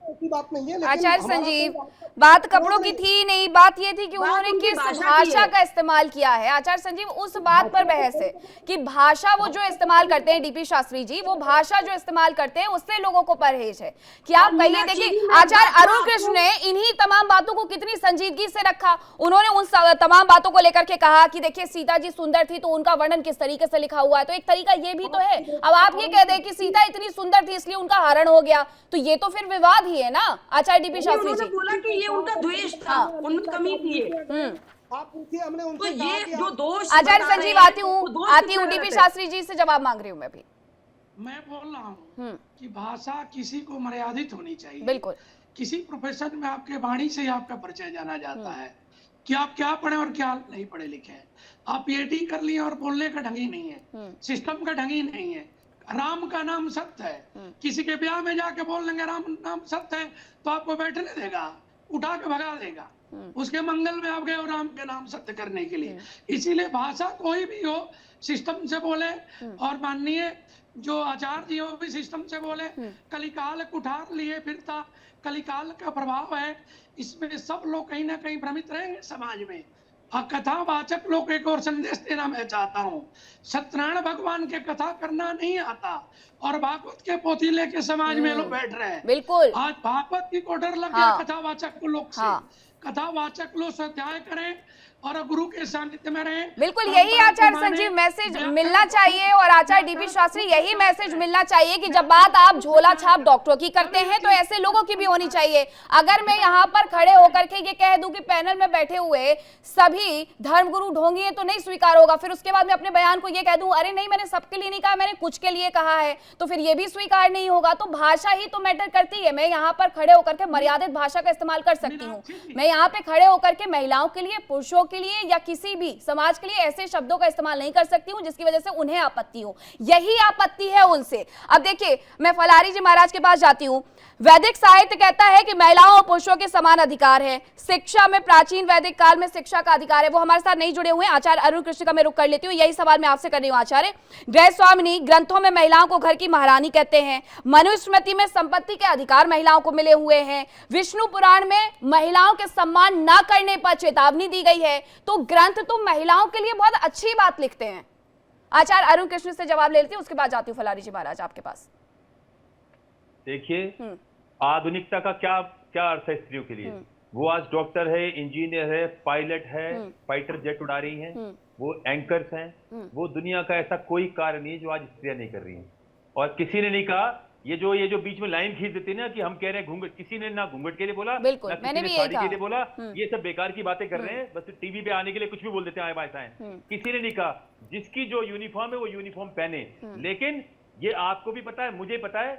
ऐसी बात नहीं है, लेकिन आचार्य हमारा संजीव, कोई- बात कपड़ों की थी नहीं, बात ये थी कि बात उन्होंने उनकी किस भाषा की भाषा है। का इस्तेमाल किया है। आचार्य संजीव, उस बात पर बहस है कि भाषा वो जो इस्तेमाल करते हैं डीपी शास्त्री जी, वो भाषा जो इस्तेमाल करते हैं उससे लोगों को परहेज है। क्या आप और कहिए, मीनाक्षी देखिए जी, मैं आचार्य बात अरुण आपको- कृष्ण ने इन्हीं तमाम बातों को कितनी संजीदगी से रखा। उन्होंने उन तमाम बातों को लेकर के कहा कि देखिए सीता जी सुंदर थी तो उनका वर्णन किस तरीके से लिखा हुआ है, तो एक तरीका ये भी तो है। अब आप ये कह दें कि सीता इतनी सुंदर थी इसलिए उनका हरण हो गया, तो ये तो फिर विवाद ही है ना आचार्य डीपी शास्त्री उन्होंने जी। बोला कि ये उनका द्वेष था, हाँ। उनमें कमी थी ये। आप पूछिए, हमने तो उनसे कहा ये कि जो आप- दोष आचार्य बता रहे संजीव, हैं, आती वो हूँ दोष आती किसमें हूँ डीपी गलत है? शास्त्री जी से जवाब मांग रही हूँ मैं भी। मैं बोल रहा हूँ कि भाषा किसी को मर्यादित होनी चाहिए। बिल्कुल। किसी प्रोफेशन में आपके वाणी से ही आपका परिचय जाना जाता है कि आप क्या पढ़े और क्या नहीं पढ़े लिखे हैं। आप पीएचडी कर लिए और बोलने का ढंग ही नहीं है, सिस्टम का ढंग ही नहीं है। राम का नाम सत्य है, किसी के ब्याह में जाके बोल देंगे राम नाम सत्य है तो आपको बैठने देगा, उठा के भगा देगा। उसके मंगल में आप गए हो राम के नाम सत्य करने के लिए। इसीलिए भाषा कोई भी हो सिस्टम से बोले, और माननीय जो आचार्य जी हो भी सिस्टम से बोले। कलिकाल कुठार लिए फिरता, कलिकाल का प्रभाव है, इसमें सब लोग कहीं ना कहीं भ्रमित रहेंगे समाज में। कथावाचक लोग एक और संदेश देना मैं चाहता हूँ, सत्यनारायण भगवान के कथा करना नहीं आता और भागवत के पोथी लेके समाज में लोग बैठ रहे हैं। बिल्कुल। आज भागवत की को डर लग हाँ। गया कथावाचक को लोग से। हाँ। कथावाचक लोग स्वाध्याय करें और गुरु के सानिध्य में रहें। बिल्कुल, यही परंपरा को आचार्य मानें, संजीव मैसेज व्याकरण मिलना को- चाहिए, और आचार्य डीपी शास्त्री यही मैसेज मिलना चाहिए कि जब बात आप झोला छाप डॉक्टरों की करते हैं तो ऐसे लोगों की भी होनी चाहिए। अगर मैं यहाँ पर खड़े होकर के ये कह दूं कि पैनल में बैठे हुए सभी धर्मगुरु ढोंगी हैं तो नहीं स्वीकार होगा, फिर उसके बाद मैं अपने बयान को ये कह दूं अरे नहीं मैंने सबके लिए नहीं कहा, मैंने कुछ के लिए कहा है, तो फिर ये भी स्वीकार नहीं होगा। तो भाषा ही तो मैटर करती है। मैं यहाँ पर खड़े होकर के मर्यादित भाषा का इस्तेमाल कर सकती हूँ, मैं यहाँ पे खड़े होकर के महिलाओं के लिए, पुरुषों के लिए या किसी भी समाज के लिए ऐसे शब्दों का इस्तेमाल नहीं कर सकती हूं जिसकी वजह से उन्हें आपत्ति हो। यही आपत्ति है उनसे। अब देखिए, मैं फलारी जी महाराज के पास जाती हूं। वैदिक साहित्य कहता है कि महिलाओं और पुरुषों के समान अधिकार है। शिक्षा में प्राचीन वैदिक काल में शिक्षा का अधिकार है। वो हमारे साथ नहीं जुड़े हुए हैं। आचार्य अरुण कृष्ण का मैं रुख कर लेती हूँ, यही सवाल मैं आपसे कर रही हूँ। आचार्य गृह स्वामिनी ग्रंथों में महिलाओं को घर की महारानी कहते हैं। मनुस्मृति में संपत्ति के अधिकार महिलाओं को मिले हुए हैं। विष्णु पुराण में महिलाओं के सम्मान न करने पर चेतावनी दी गई है। तो ग्रंथ तो महिलाओं के लिए बहुत अच्छी बात लिखते हैं। आचार्य अरुण कृष्ण से जवाब ले लेती हूँ, उसके बाद जाती हूँ फलारी जी महाराज आपके पास। देखिए, आधुनिकता का क्या क्या अर्थ है स्त्रियों के लिए। वो आज डॉक्टर है, इंजीनियर है, पायलट है, फाइटर जेट उड़ा रही हैं, वो एंकर्स हैं। वो दुनिया का ऐसा कोई कार्य नहीं है जो आज स्त्रियां नहीं कर रही हैं। और किसी ने नहीं कहा, ये जो बीच में लाइन खींच देते हैं ना कि हम कह रहे हैं घूंघट, किसी ने ना घूंघट के लिए बोला, बिल्कुल, ना मैंने किसी भी ने यही साड़ी के लिए कहा। बोला। ये सब बेकार की बातें कर रहे हैं, बस टीवी पे आने के लिए कुछ भी बोल देते हैं आए। किसी ने नहीं कहा, जिसकी जो यूनिफॉर्म है वो यूनिफॉर्म पहने। लेकिन ये आपको भी पता है, मुझे पता है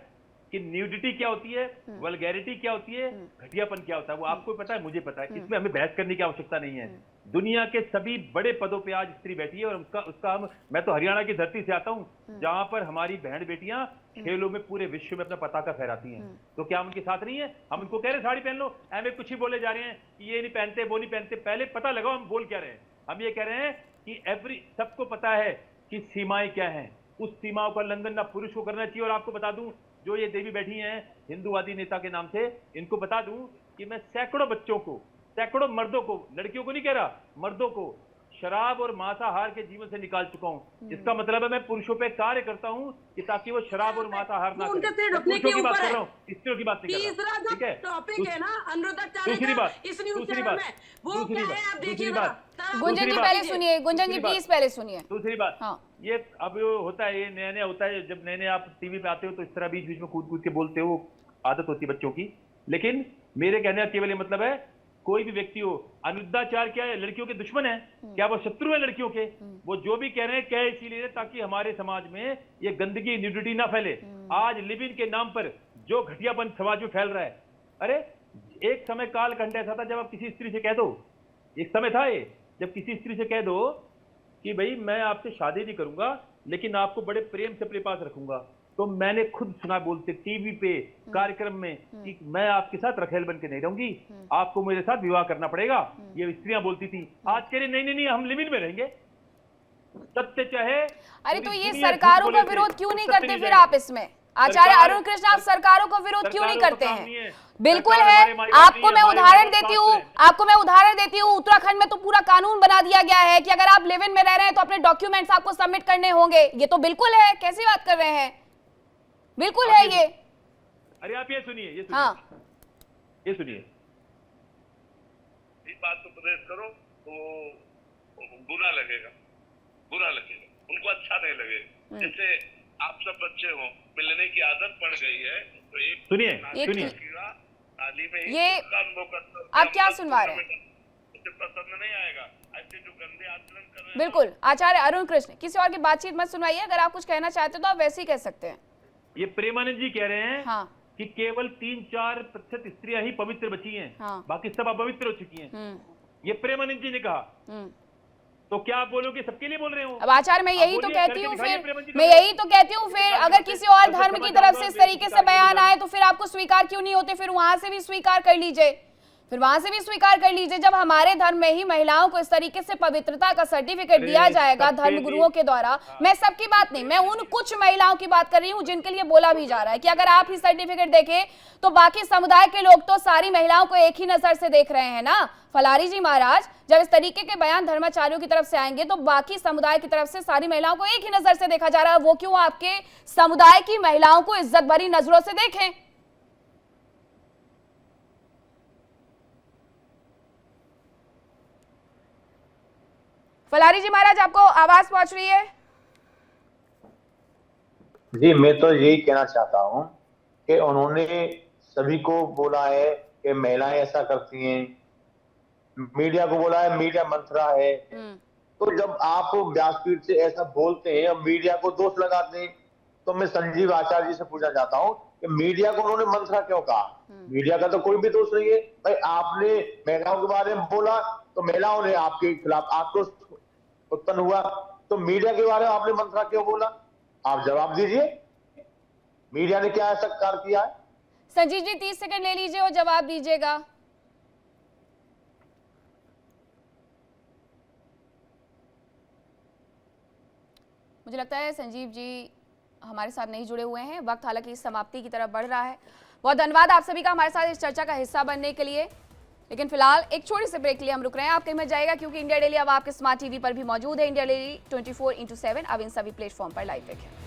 कि न्यूडिटी क्या होती है, वल्गैरिटी क्या होती है, घटियापन क्या होता है, वो आपको पता है, मुझे पता है। इसमें हमें बहस करने की आवश्यकता नहीं है। दुनिया के सभी बड़े पदों पे आज स्त्री बैठी है और उसका मैं तो हरियाणा की धरती से आता हूँ जहां पर हमारी बहन बेटियां खेलों में पूरे विश्व में अपना पताका फहराती हैं। तो क्या हम उनके साथ नहीं है? हम उनको कह रहे हैं साड़ी पहन लो, एवं कुछ ही बोले जा रहे हैं कि ये नहीं पहनते, वो नहीं पहनते। पहले पता लगाओ हम बोल क्या रहे हैं। हम ये कह रहे हैं कि सबको पता है कि सीमाएं क्या हैं, उस सीमाओं का उल्लंघन ना पुरुष को करना चाहिए। और आपको बता दूं, जो ये देवी बैठी हैं हिंदूवादी नेता के नाम से, इनको बता दूं कि मैं सैकड़ों बच्चों को, सैकड़ों मर्दों को, लड़कियों को नहीं कह रहा, मर्दों को शराब और मांसाहार के जीवन से निकाल चुका हूं। इसका मतलब है मैं पुरुषों पे कार्य करता हूं कि ताकि वो शराब और मांसाहार ना उनके करें। सिर मैं ढकने पुरुषों के की बात ऊपर कर है। रहा हूं, स्त्रियों की बात नहीं कर तीसरा रहा। जो ठीक है, टॉपिक है ना अनुराधाचार्य दूसरी का बात, इस न्यूज़ दूसरी चैनल बात, में, वो दूसरी क्या बात, है आप दूसरी देखिए बात, गुंजन जी दूसरी पहले बात, सुनिए, गुंजन जी दूसरी प्लीज पहले सुनिए। दूसरी बात, हाँ। ये अब होता है, ये नया नया होता है, जब नए नए आप टीवी पे आते हो तो इस तरह बीच बीच में कूद कूद के बोलते हो, आदत होती है बच्चों की। लेकिन मेरे कहने का केवल ये मतलब है, कोई भी व्यक्ति हो, अनुद्धाचार क्या है? लड़कियों के दुश्मन है क्या? वो शत्रु है लड़कियों के? वो जो भी कह रहे हैं क्या इसीलिए ताकि हमारे समाज में ये गंदगी, न्यूडिटी ना फैले। आज लिव इन के नाम पर जो घटियापन समाज में फैल रहा है, अरे एक समय कालखंड ऐसा था जब आप किसी स्त्री से कह दो, एक समय था ये जब किसी स्त्री से कह दो कि भाई मैं आपसे शादी नहीं करूंगा लेकिन आपको बड़े प्रेम से अपने पास रखूंगा, तो मैंने खुद सुना बोलते टीवी पे कार्यक्रम में कि मैं आपके साथ रखेल बन के नहीं रहूंगी, आपको मेरे साथ विवाह करना पड़ेगा। ये स्त्रियां बोलती थी। आज कह रही नहीं नहीं हम लिव इन में रहेंगे, सत्य चाहे। अरे तो पूरी ये दुनिया झूठ सरकारों बोले का थे, विरोध क्यों तो नहीं सत्य करते नहीं फिर जाएगा। आप इसमें? आचार्य सरकार- अरुण कृष्ण, आप सरकारों को विरोध क्यों नहीं सरकारों करते का काम हैं? नहीं है। बिल्कुल सरकार है। हमारे माई बाप आपको नहीं मैं है, हमारे उदाहरण माई बाप देती शास्त्र हूँ, है। आपको मैं उदाहरण देती हूँ। उत्तराखंड में तो पूरा कानून बना दिया गया है कि अगर आप लिव इन में रह रहे हैं तो अपने डॉक्यूमेंट्स आपको सबमिट करने होंगे। ये तो बिल्कुल है, कैसी बात कर रहे हैं? बिल्कुल है ये। अरे आप ये सुनिए, ये सुनिए, हाँ, ये सुनिए। इस बात को प्रदेश करो तो बुरा लगेगा, बुरा लगेगा, उनको अच्छा नहीं लगेगा। जैसे आप सब बच्चे हो, मिलने की आदत पड़ गई है तो एक सुनिए, ये- सुनिए, कीड़ा नाली में ही ये उसका अनुभव करता है। आप क्या सुनवा रहे हैं? उसे पसंद नहीं आएगा ऐसे जो गंदे आचरण कर रहे हैं। बिल्कुल। आचार्य अरुण कृष्ण, किसी और की बातचीत मत सुनवाइए। अगर आप कुछ कहना चाहते हो तो आप वैसे ही कह सकते हैं। ये प्रेमानंद जी कह रहे हैं हाँ। कि केवल 3-4% स्त्रियां ही पवित्र बची हैं, हाँ। बाकी सब अपवित्र हो चुकी हैं। हम्म। ये प्रेमानंद जी ने कहा। हम्म। तो क्या आप बोलोगे सबके लिए बोल रहे हो? अब आचार्य मैं यही आप तो बोलिए, कहती करके हूँ दिखाइए फिर, प्रेम जी को। मैं यही तो कहती हूँ फिर, अगर किसी और तो धर्म की समाचार तरफ से में इस तरीके से स्वीकार बयान कीजिए। आए तो फिर आपको स्वीकार क्यों नहीं होते? फिर वहां से भी स्वीकार कर लीजिए, फिर वहां से भी स्वीकार कर लीजिए। जब हमारे धर्म में ही महिलाओं को इस तरीके से पवित्रता का सर्टिफिकेट दिया जाएगा सबके धर्म लिए- गुरुओं के द्वारा, मैं सबकी बात नहीं, मैं उन कुछ महिलाओं की बात कर रही हूँ जिनके लिए बोला भी जा रहा है कि अगर आप ही सर्टिफिकेट देखें तो बाकी समुदाय के लोग तो सारी महिलाओं को एक ही नजर से देख रहे हैं ना। फलारी जी महाराज, जब इस तरीके के बयान धर्माचार्यों की तरफ से आएंगे तो बाकी समुदाय की तरफ से सारी महिलाओं को एक ही नजर से देखा जा रहा है। वो क्यों आपके समुदाय की महिलाओं को इज्जत भरी नजरों से देखें? फलारी जी महाराज, आपको आवाज पहुंच रही है? जी, मैं तो यही कहना चाहता हूँ कि उन्होंने सभी को बोला है कि महिलाएं ऐसा करती हैं, मीडिया को बोला है मीडिया मंथरा है। तो जब आप व्यासपीठ से ऐसा बोलते हैं और मीडिया को दोष लगाते हैं, तो मैं संजीव आचार्य जी से पूछना चाहता हूँ कि मीडिया को उन्होंने मंथरा क्यों कहा? मीडिया का तो कोई भी दोष नहीं है भाई। आपने महिलाओं के बारे में बोला तो महिलाओं ने आपके खिलाफ आक्रोश उत्पन्न हुआ, तो मीडिया के बारे में आपने मंथरा क्यों बोला? आप जवाब दीजिए, मीडिया ने क्या ऐसा कार्य किया है? संजीव जी 30 सेकंड ले लीजिए और जवाब दीजिएगा। मुझे लगता है संजीव जी हमारे साथ नहीं जुड़े हुए हैं। वक्त हालांकि इस समाप्ति की तरफ बढ़ रहा है। बहुत धन्यवाद आप सभी का हमारे साथ इस चर्चा का हिस्सा बनने के लिए। लेकिन फिलहाल एक छोटे से ब्रेक के लिए हम रुक रहे हैं। आप कहीं मत जाएगा क्योंकि इंडिया डेली अब आपके स्मार्ट टीवी पर भी मौजूद है। इंडिया डेली 24/7 अब इन सभी प्लेटफॉर्म पर लाइव देखें।